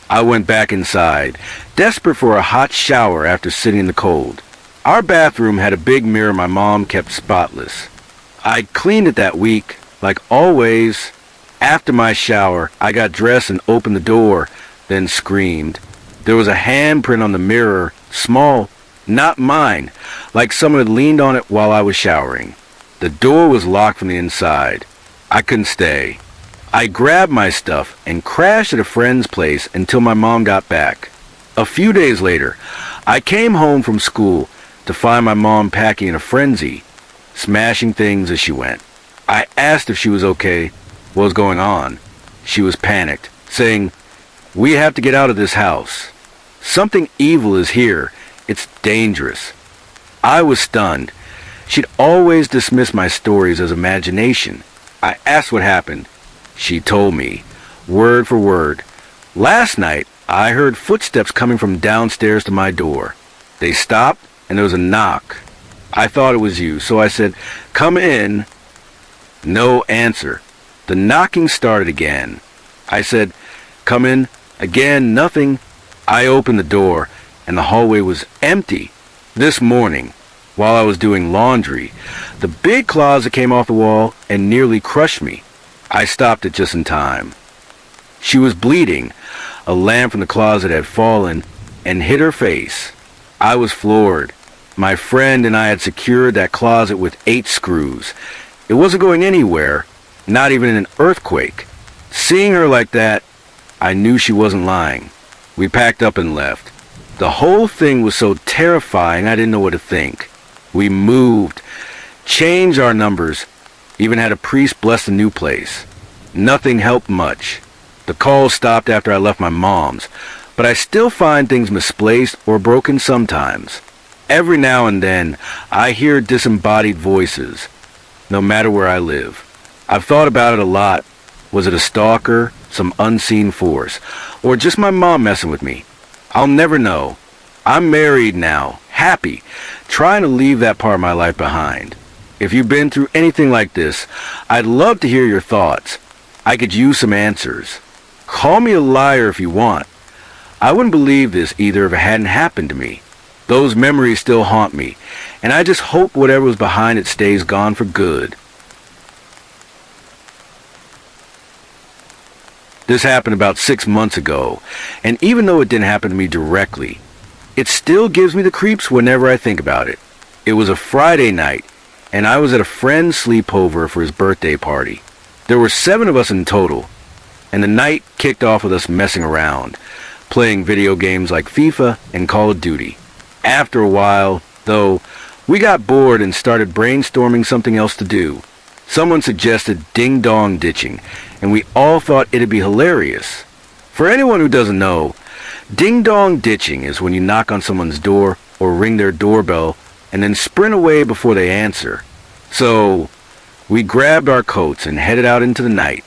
I went back inside, desperate for a hot shower after sitting in the cold. Our bathroom had a big mirror my mom kept spotless. I'd cleaned it that week, like always. After my shower, I got dressed and opened the door, then screamed. There was a handprint on the mirror, small, not mine, like someone had leaned on it while I was showering. The door was locked from the inside. I couldn't stay. I grabbed my stuff and crashed at a friend's place until my mom got back. A few days later, I came home from school to find my mom packing in a frenzy, smashing things as she went. I asked if she was okay, what was going on. She was panicked, saying, "We have to get out of this house. Something evil is here. It's dangerous." I was stunned. She'd always dismissed my stories as imagination. I asked what happened. She told me, word for word. "Last night, I heard footsteps coming from downstairs to my door. They stopped, and there was a knock. I thought it was you, so I said, 'Come in.' No answer. The knocking started again. I said, 'Come in.' Again, nothing. I opened the door, and the hallway was empty. This morning, while I was doing laundry, the big closet came off the wall and nearly crushed me. I stopped it just in time. She was bleeding. A lamp from the closet had fallen and hit her face. I was floored. My friend and I had secured that closet with 8 screws. It wasn't going anywhere, not even in an earthquake. Seeing her like that, I knew she wasn't lying. We packed up and left. The whole thing was so terrifying I didn't know what to think. We moved, changed our numbers, even had a priest bless the new place. Nothing helped much. The calls stopped after I left my mom's, but I still find things misplaced or broken sometimes. Every now and then, I hear disembodied voices, no matter where I live. I've thought about it a lot. Was it a stalker, some unseen force, or just my mom messing with me? I'll never know. I'm married now, happy, trying to leave that part of my life behind. If you've been through anything like this, I'd love to hear your thoughts. I could use some answers. Call me a liar if you want. I wouldn't believe this either if it hadn't happened to me. Those memories still haunt me, and I just hope whatever was behind it stays gone for good. This happened about 6 months ago, and even though it didn't happen to me directly, it still gives me the creeps whenever I think about it. It was a Friday night, and I was at a friend's sleepover for his birthday party. There were 7 of us in total, and the night kicked off with us messing around, playing video games like FIFA and Call of Duty. After a while, though, we got bored and started brainstorming something else to do. Someone suggested ding-dong ditching, and we all thought it'd be hilarious. For anyone who doesn't know, ding-dong ditching is when you knock on someone's door or ring their doorbell and then sprint away before they answer. So, we grabbed our coats and headed out into the night.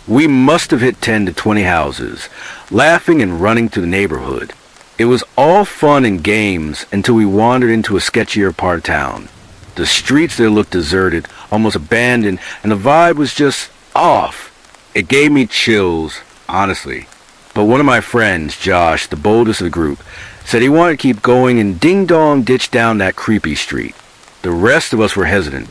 We must have hit 10 to 20 houses, laughing and running through the neighborhood. It was all fun and games until we wandered into a sketchier part of town. The streets there looked deserted, almost abandoned, and the vibe was just off. It gave me chills, honestly. But one of my friends, Josh, the boldest of the group, said he wanted to keep going and ding-dong ditch down that creepy street. The rest of us were hesitant,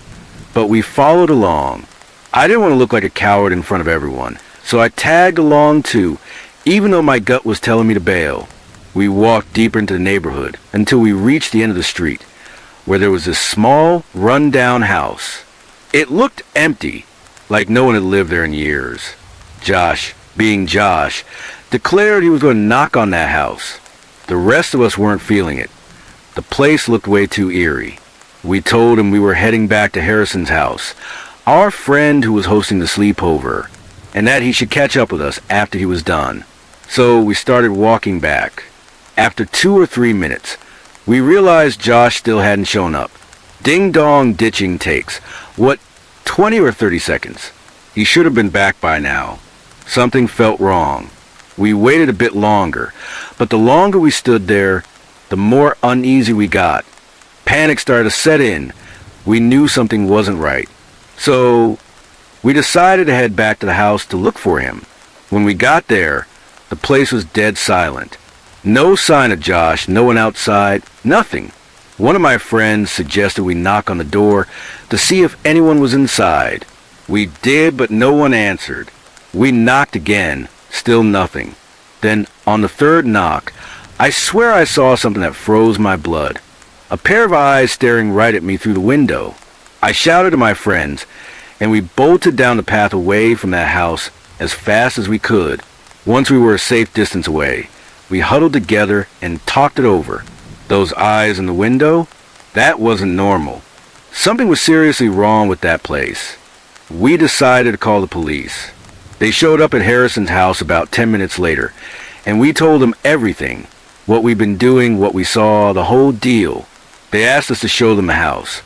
but we followed along. I didn't want to look like a coward in front of everyone, so I tagged along too, even though my gut was telling me to bail. We walked deeper into the neighborhood until we reached the end of the street, where there was this small, run-down house. It looked empty, like no one had lived there in years. Josh, being Josh, declared he was going to knock on that house. The rest of us weren't feeling it. The place looked way too eerie. We told him we were heading back to Harrison's house, our friend who was hosting the sleepover, and that he should catch up with us after he was done. So we started walking back. After 2 or 3 minutes, we realized Josh still hadn't shown up. Ding-dong ditching takes, 20 or 30 seconds? He should have been back by now. Something felt wrong. We waited a bit longer, but the longer we stood there, the more uneasy we got. Panic started to set in. We knew something wasn't right. So we decided to head back to the house to look for him. When we got there, the place was dead silent. No sign of Josh, no one outside, nothing. One of my friends suggested we knock on the door to see if anyone was inside. We did, but no one answered. We knocked again, still nothing. Then, on the third knock, I swear I saw something that froze my blood. A pair of eyes staring right at me through the window. I shouted to my friends, and we bolted down the path away from that house as fast as we could. Once we were a safe distance away, we huddled together and talked it over. Those eyes in the window? That wasn't normal. Something was seriously wrong with that place. We decided to call the police. They showed up at Harrison's house about 10 minutes later, and we told them everything. What we'd been doing, what we saw, the whole deal. They asked us to show them the house,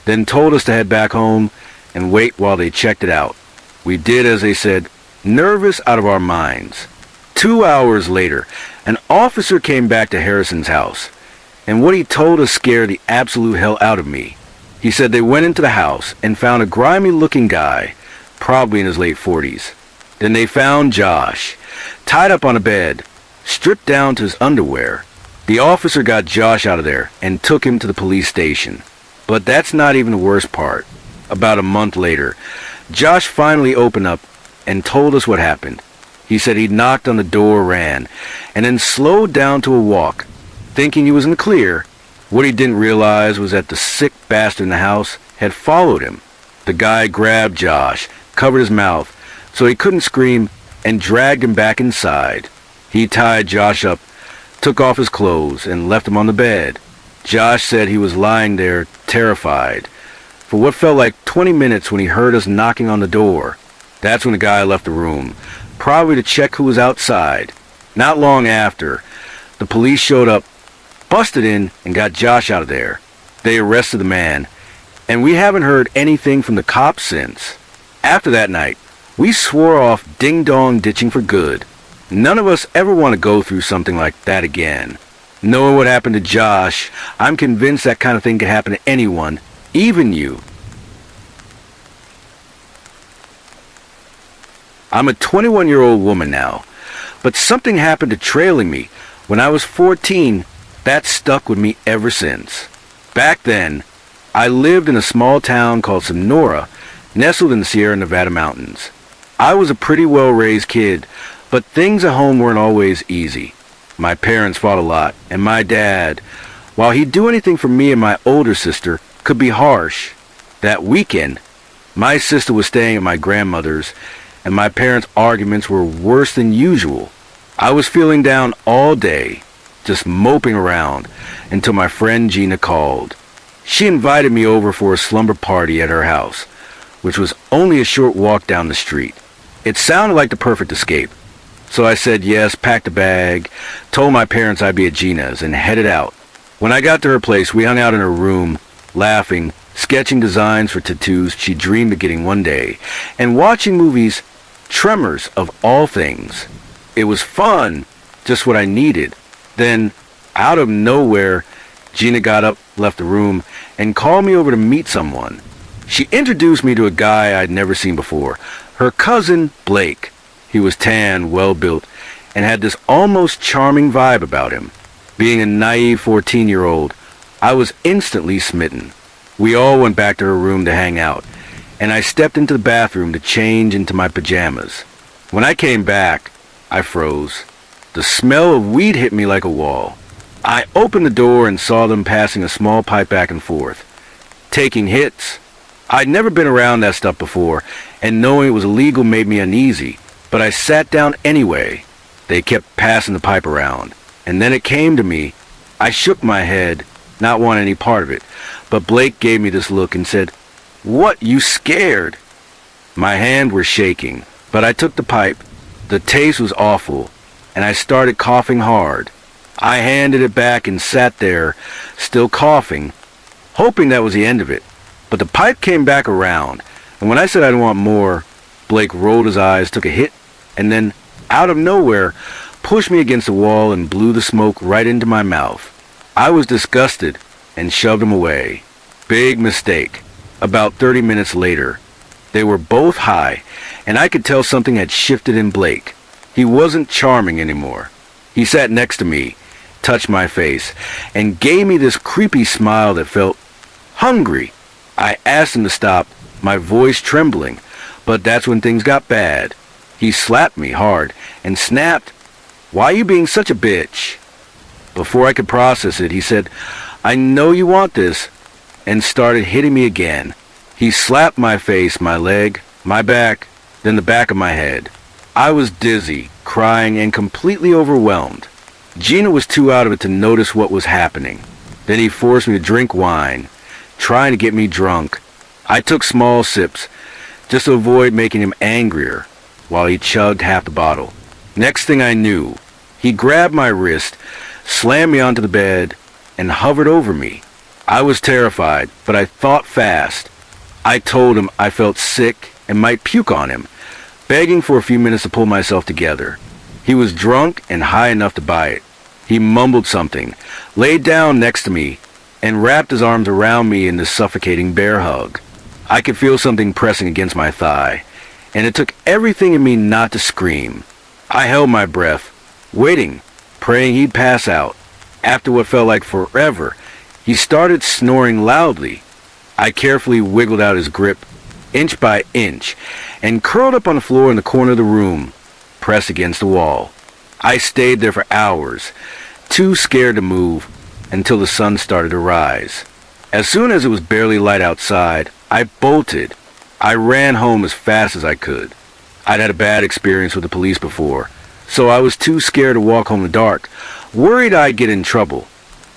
then told us to head back home and wait while they checked it out. We did as they said, nervous out of our minds. 2 hours later, an officer came back to Harrison's house, and what he told us scared the absolute hell out of me. He said they went into the house and found a grimy-looking guy, probably in his late 40s. Then they found Josh, tied up on a bed, stripped down to his underwear. The officer got Josh out of there and took him to the police station. But that's not even the worst part. About a month later, Josh finally opened up and told us what happened. He said he'd knocked on the door, ran, and then slowed down to a walk, thinking he was in the clear. What he didn't realize was that the sick bastard in the house had followed him. The guy grabbed Josh, covered his mouth so he couldn't scream, and dragged him back inside. He tied Josh up, took off his clothes, and left him on the bed. Josh said he was lying there, terrified, for what felt like 20 minutes when he heard us knocking on the door. That's when the guy left the room, probably to check who was outside. Not long after, the police showed up, busted in, and got Josh out of there. They arrested the man, and we haven't heard anything from the cops since. After that night, we swore off ding-dong ditching for good. None of us ever want to go through something like that again. Knowing what happened to Josh, I'm convinced that kind of thing could happen to anyone, even you. I'm a 21-year-old woman now, but something happened to trailing me when I was 14 that stuck with me ever since. Back then, I lived in a small town called Sonora, nestled in the Sierra Nevada mountains. I was a pretty well-raised kid, but things at home weren't always easy. My parents fought a lot, and my dad, while he'd do anything for me and my older sister, could be harsh. That weekend, my sister was staying at my grandmother's, and my parents' arguments were worse than usual. I was feeling down all day, just moping around, until my friend Gina called. She invited me over for a slumber party at her house, which was only a short walk down the street. It sounded like the perfect escape. So I said yes, packed a bag, told my parents I'd be at Gina's, and headed out. When I got to her place, we hung out in her room, laughing, sketching designs for tattoos she dreamed of getting one day, and watching movies Tremors, of all things. It was fun, just what I needed. Then, out of nowhere, Gina got up, left the room, and called me over to meet someone. She introduced me to a guy I'd never seen before. Her cousin, Blake. He was tan, well-built, and had this almost charming vibe about him. Being a naive 14-year-old, I was instantly smitten. We all went back to her room to hang out, and I stepped into the bathroom to change into my pajamas. When I came back, I froze. The smell of weed hit me like a wall. I opened the door and saw them passing a small pipe back and forth, taking hits. I'd never been around that stuff before, and knowing it was illegal made me uneasy, but I sat down anyway. They kept passing the pipe around, and then it came to me. I shook my head, not wanting any part of it, but Blake gave me this look and said, "What, you scared?" My hands were shaking, but I took the pipe. The taste was awful, and I started coughing hard. I handed it back and sat there, still coughing, hoping that was the end of it. But the pipe came back around, and when I said I'd want more, Blake rolled his eyes, took a hit, and then, out of nowhere, pushed me against the wall and blew the smoke right into my mouth. I was disgusted and shoved him away. Big mistake. About 30 minutes later, they were both high, and I could tell something had shifted in Blake. He wasn't charming anymore. He sat next to me, touched my face, and gave me this creepy smile that felt hungry. I asked him to stop, my voice trembling, but that's when things got bad. He slapped me hard and snapped, "Why are you being such a bitch?" Before I could process it, he said, "I know you want this," and started hitting me again. He slapped my face, my leg, my back, then the back of my head. I was dizzy, crying, and completely overwhelmed. Gina was too out of it to notice what was happening. Then he forced me to drink wine, trying to get me drunk. I took small sips, just to avoid making him angrier, while he chugged half the bottle. Next thing I knew, he grabbed my wrist, slammed me onto the bed, and hovered over me. I was terrified, but I thought fast. I told him I felt sick and might puke on him, begging for a few minutes to pull myself together. He was drunk and high enough to buy it. He mumbled something, laid down next to me, and wrapped his arms around me in this suffocating bear hug. I could feel something pressing against my thigh, and it took everything in me not to scream. I held my breath, waiting, praying he'd pass out. After what felt like forever, he started snoring loudly. I carefully wiggled out his grip, inch by inch, and curled up on the floor in the corner of the room, pressed against the wall. I stayed there for hours, too scared to move, until the sun started to rise. As soon as it was barely light outside, I bolted. I ran home as fast as I could. I'd had a bad experience with the police before, so I was too scared to walk home in the dark, worried I'd get in trouble,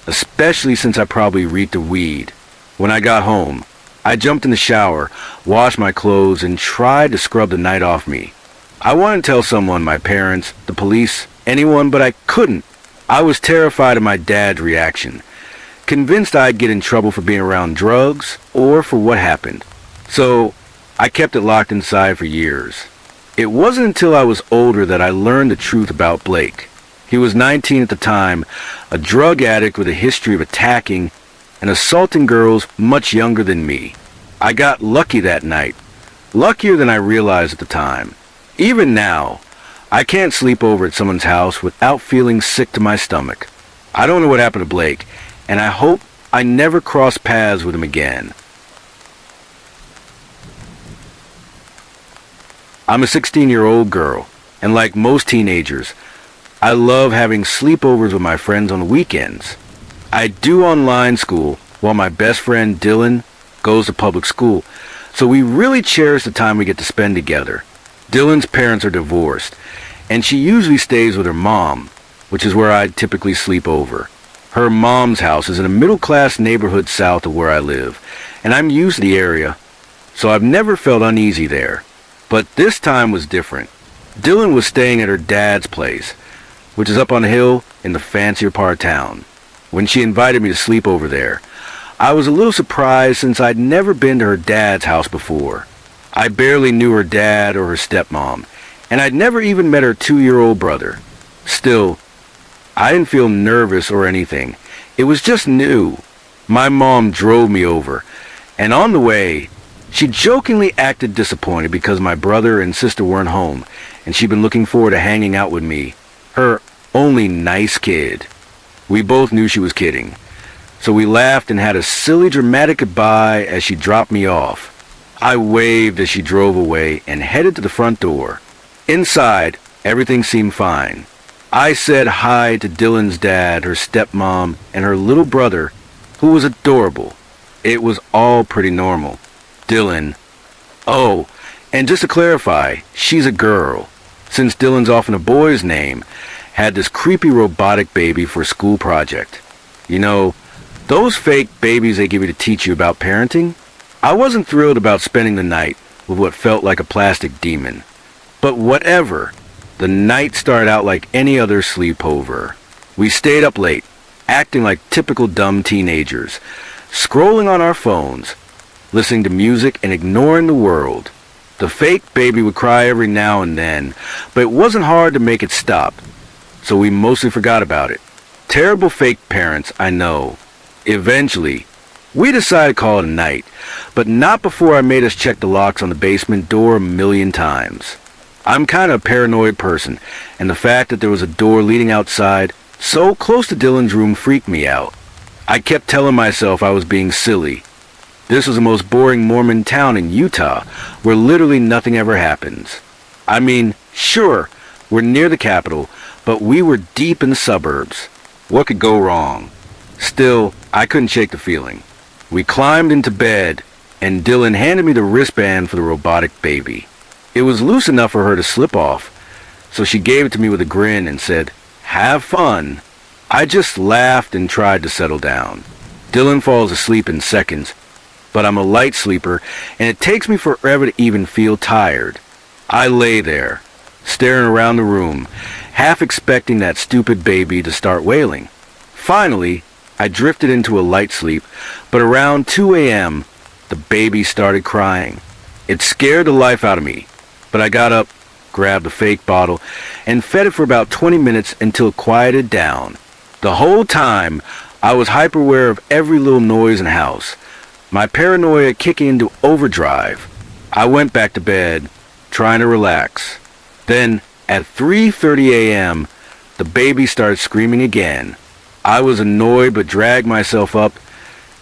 especially since I probably reeked of weed. When I got home, I jumped in the shower, washed my clothes, and tried to scrub the night off me. I wanted to tell someone, my parents, the police, anyone, but I couldn't. I was terrified of my dad's reaction, convinced I'd get in trouble for being around drugs or for what happened. So I kept it locked inside for years. It wasn't until I was older that I learned the truth about Blake. He was 19 at the time, a drug addict with a history of attacking and assaulting girls much younger than me. I got lucky that night, luckier than I realized at the time. Even now, I can't sleep over at someone's house without feeling sick to my stomach. I don't know what happened to Blake, and I hope I never cross paths with him again. I'm a 16-year-old girl, and like most teenagers, I love having sleepovers with my friends on the weekends. I do online school while my best friend Dylan goes to public school, so we really cherish the time we get to spend together. Dylan's parents are divorced, and she usually stays with her mom, which is where I typically sleep over. Her mom's house is in a middle-class neighborhood south of where I live, and I'm used to the area, so I've never felt uneasy there. But this time was different. Dylan was staying at her dad's place, which is up on the hill in the fancier part of town. When she invited me to sleep over there, I was a little surprised since I'd never been to her dad's house before. I barely knew her dad or her stepmom, and I'd never even met her 2-year-old brother. Still, I didn't feel nervous or anything. It was just new. My mom drove me over, and on the way, she jokingly acted disappointed because my brother and sister weren't home, and she'd been looking forward to hanging out with me, her only nice kid. We both knew she was kidding, so we laughed and had a silly dramatic goodbye as she dropped me off. I waved as she drove away and headed to the front door. Inside, everything seemed fine. I said hi to Dylan's dad, her stepmom, and her little brother, who was adorable. It was all pretty normal. Dylan. Oh, and just to clarify, she's a girl, since Dylan's often a boy's name, had this creepy robotic baby for a school project. You know, those fake babies they give you to teach you about parenting? I wasn't thrilled about spending the night with what felt like a plastic demon. But whatever. The night started out like any other sleepover. We stayed up late, acting like typical dumb teenagers, scrolling on our phones, listening to music and ignoring the world. The fake baby would cry every now and then, but it wasn't hard to make it stop, so we mostly forgot about it. Terrible fake parents, I know. Eventually, we decided to call it a night, but not before I made us check the locks on the basement door a million times. I'm kind of a paranoid person, and the fact that there was a door leading outside so close to Dylan's room freaked me out. I kept telling myself I was being silly. This was the most boring Mormon town in Utah, where literally nothing ever happens. I mean, sure, we're near the capital, but we were deep in the suburbs. What could go wrong? Still, I couldn't shake the feeling. We climbed into bed, and Dylan handed me the wristband for the robotic baby. It was loose enough for her to slip off, so she gave it to me with a grin and said, "Have fun." I just laughed and tried to settle down. Dylan falls asleep in seconds, but I'm a light sleeper, and it takes me forever to even feel tired. I lay there, staring around the room, half expecting that stupid baby to start wailing. Finally, I drifted into a light sleep, but around 2 a.m., the baby started crying. It scared the life out of me, but I got up, grabbed the fake bottle, and fed it for about 20 minutes until it quieted down. The whole time, I was hyper-aware of every little noise in the house, my paranoia kicking into overdrive. I went back to bed, trying to relax. Then, at 3:30 a.m., the baby started screaming again. I was annoyed but dragged myself up,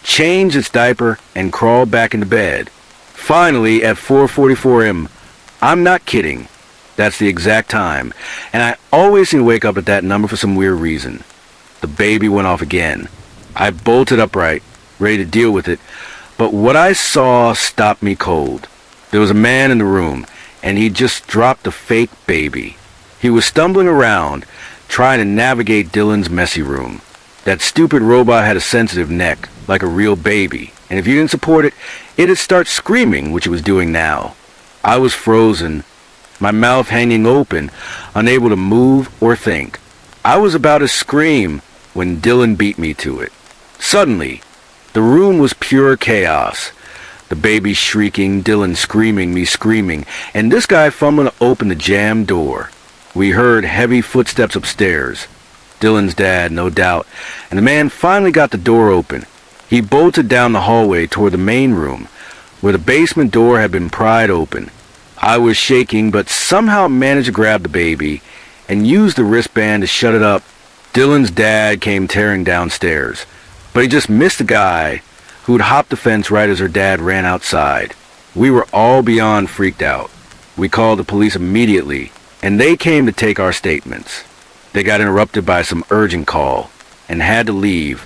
changed its diaper, and crawled back into bed. Finally, at 4:44 a.m., I'm not kidding, that's the exact time, and I always seem to wake up at that number for some weird reason. The baby went off again. I bolted upright, ready to deal with it, but what I saw stopped me cold. There was a man in the room, and he just dropped a fake baby. He was stumbling around, trying to navigate Dylan's messy room. That stupid robot had a sensitive neck, like a real baby, and if you didn't support it, it'd start screaming, which it was doing now. I was frozen, my mouth hanging open, unable to move or think. I was about to scream when Dylan beat me to it. Suddenly, the room was pure chaos. The baby shrieking, Dylan screaming, me screaming, and this guy fumbling to open the jammed door. We heard heavy footsteps upstairs. Dylan's dad, no doubt, and the man finally got the door open. He bolted down the hallway toward the main room, where the basement door had been pried open. I was shaking, but somehow managed to grab the baby and use the wristband to shut it up. Dylan's dad came tearing downstairs, but he just missed the guy who'd hopped the fence right as her dad ran outside. We were all beyond freaked out. We called the police immediately, and they came to take our statements. They got interrupted by some urgent call and had to leave,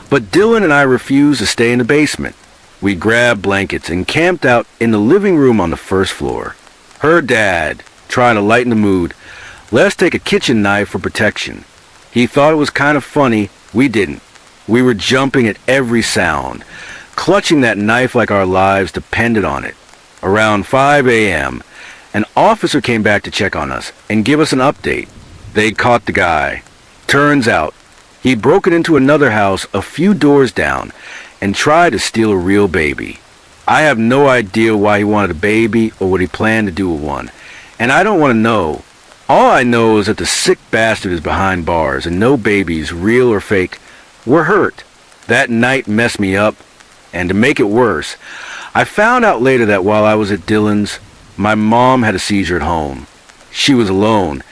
but Dylan and I refused to stay in the basement. We grabbed blankets and camped out in the living room on the first floor. Her dad, trying to lighten the mood, let us take a kitchen knife for protection. He thought it was kind of funny. We didn't. We were jumping at every sound, clutching that knife like our lives depended on it. Around 5 a.m., an officer came back to check on us and give us an update. They caught the guy. Turns out, he'd broken into another house a few doors down and tried to steal a real baby. I have no idea why he wanted a baby or what he planned to do with one, And I don't want to know. All I know is that the sick bastard is behind bars and no babies, real or fake, were hurt. That night messed me up, and to make it worse, I found out later that while I was at Dylan's, my mom had a seizure at home. She was alone,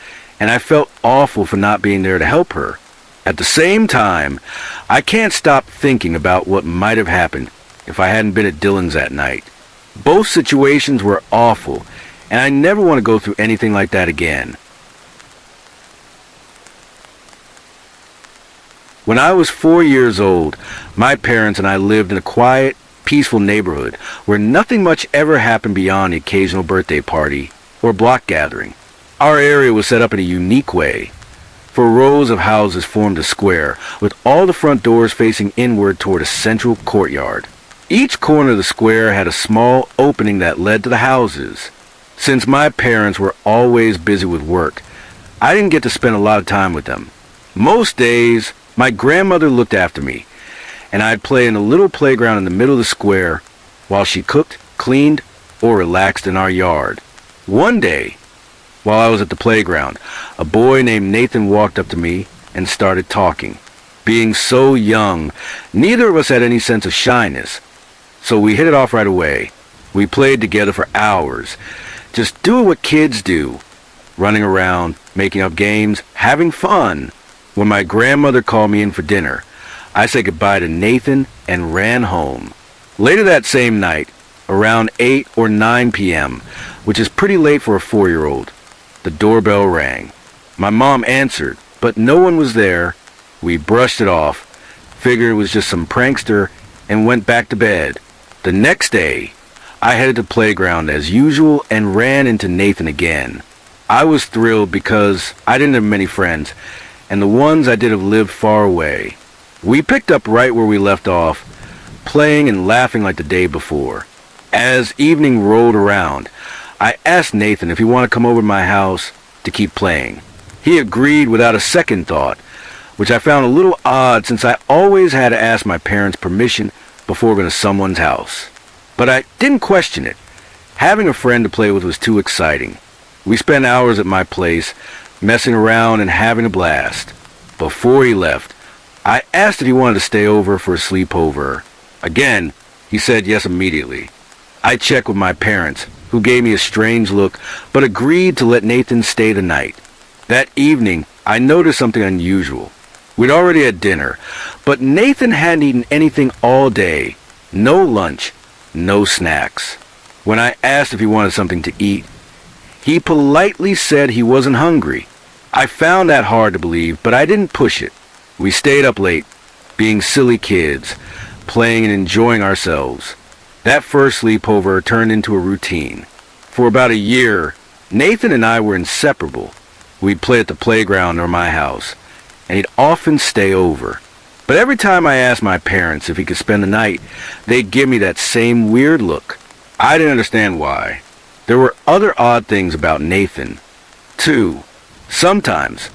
and I felt awful for not being there to help her. At the same time, I can't stop thinking about what might have happened if I hadn't been at Dylan's that night. Both situations were awful, and I never want to go through anything like that again. When I was 4 years old, my parents and I lived in a quiet, peaceful neighborhood where nothing much ever happened beyond the occasional birthday party or block gathering. Our area was set up in a unique way. For rows of houses formed a square, with all the front doors facing inward toward a central courtyard. Each corner of the square had a small opening that led to the houses. Since my parents were always busy with work, I didn't get to spend a lot of time with them. Most days, my grandmother looked after me, and I'd play in a little playground in the middle of the square while she cooked, cleaned, or relaxed in our yard. One day, while I was at the playground, a boy named Nathan walked up to me and started talking. Being so young, neither of us had any sense of shyness, so we hit it off right away. We played together for hours, just doing what kids do, running around, making up games, having fun. When my grandmother called me in for dinner, I said goodbye to Nathan and ran home. Later that same night, around 8 or 9 p.m., which is pretty late for a 4-year-old, the doorbell rang. My mom answered, but no one was there. We brushed it off, figured it was just some prankster, and went back to bed. The next day, I headed to the playground as usual and ran into Nathan again. I was thrilled because I didn't have many friends, and the ones I did have lived far away. We picked up right where we left off, playing and laughing like the day before. As evening rolled around, I asked Nathan if he wanted to come over to my house to keep playing. He agreed without a second thought, which I found a little odd since I always had to ask my parents' permission before going to someone's house. But I didn't question it. Having a friend to play with was too exciting. We spent hours at my place, messing around and having a blast. Before he left, I asked if he wanted to stay over for a sleepover. Again, he said yes immediately. I checked with my parents, who gave me a strange look, but agreed to let Nathan stay the night. That evening, I noticed something unusual. We'd already had dinner, but Nathan hadn't eaten anything all day. No lunch, no snacks. When I asked if he wanted something to eat, he politely said he wasn't hungry. I found that hard to believe, but I didn't push it. We stayed up late, being silly kids, playing and enjoying ourselves. That first sleepover turned into a routine. For about a year, Nathan and I were inseparable. We'd play at the playground or my house, and he'd often stay over. But every time I asked my parents if he could spend the night, they'd give me that same weird look. I didn't understand why. There were other odd things about Nathan, too. Sometimes,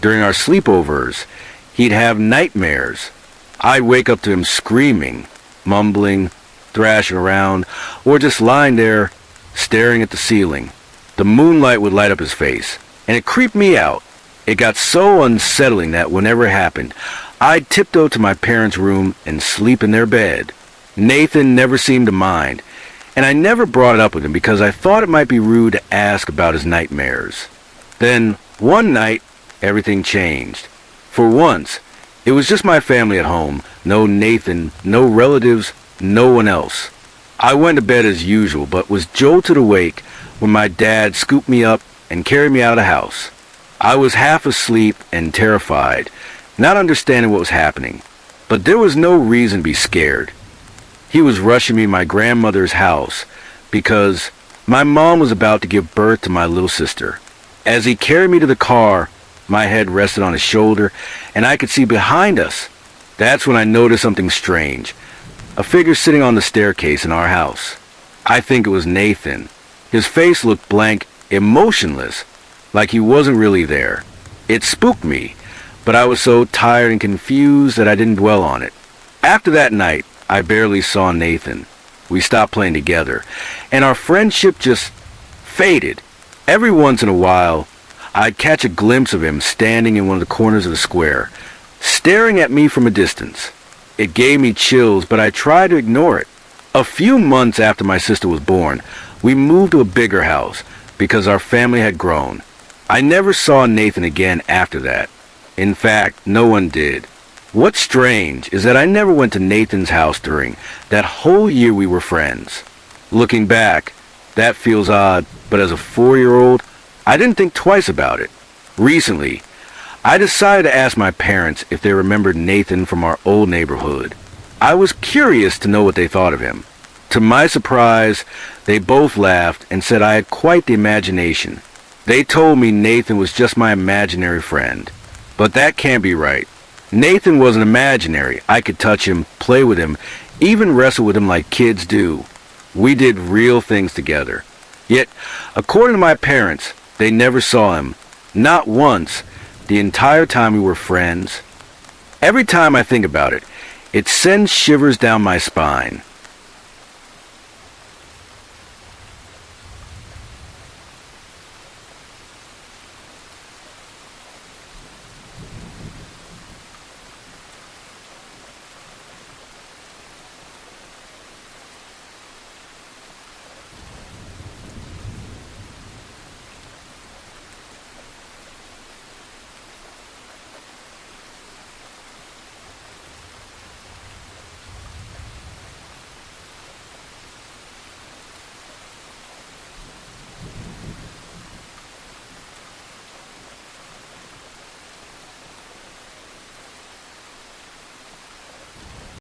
during our sleepovers, he'd have nightmares. I'd wake up to him screaming, mumbling, thrashing around, or just lying there, staring at the ceiling. The moonlight would light up his face, and it creeped me out. It got so unsettling that whenever it happened, I'd tiptoe to my parents' room and sleep in their bed. Nathan never seemed to mind, and I never brought it up with him because I thought it might be rude to ask about his nightmares. Then, one night, everything changed. For once, it was just my family at home, no Nathan, no relatives, no one else. I went to bed as usual, but was jolted awake when my dad scooped me up and carried me out of the house. I was half asleep and terrified, not understanding what was happening, but there was no reason to be scared. He was rushing me to my grandmother's house because my mom was about to give birth to my little sister. As he carried me to the car, my head rested on his shoulder, and I could see behind us. That's when I noticed something strange. A figure sitting on the staircase in our house. I think it was Nathan. His face looked blank, emotionless, like he wasn't really there. It spooked me, but I was so tired and confused that I didn't dwell on it. After that night, I barely saw Nathan. We stopped playing together, and our friendship just faded. Every once in a while, I'd catch a glimpse of him standing in one of the corners of the square, staring at me from a distance. It gave me chills, but I tried to ignore it. A few months after my sister was born, we moved to a bigger house because our family had grown. I never saw Nathan again after that. In fact, no one did. What's strange is that I never went to Nathan's house during that whole year we were friends. Looking back, that feels odd, but as a 4-year-old, I didn't think twice about it. Recently, I decided to ask my parents if they remembered Nathan from our old neighborhood. I was curious to know what they thought of him. To my surprise, they both laughed and said I had quite the imagination. They told me Nathan was just my imaginary friend. But that can't be right. Nathan wasn't imaginary. I could touch him, play with him, even wrestle with him like kids do. We did real things together. Yet, according to my parents, they never saw him. Not once, the entire time we were friends. Every time I think about it, it sends shivers down my spine.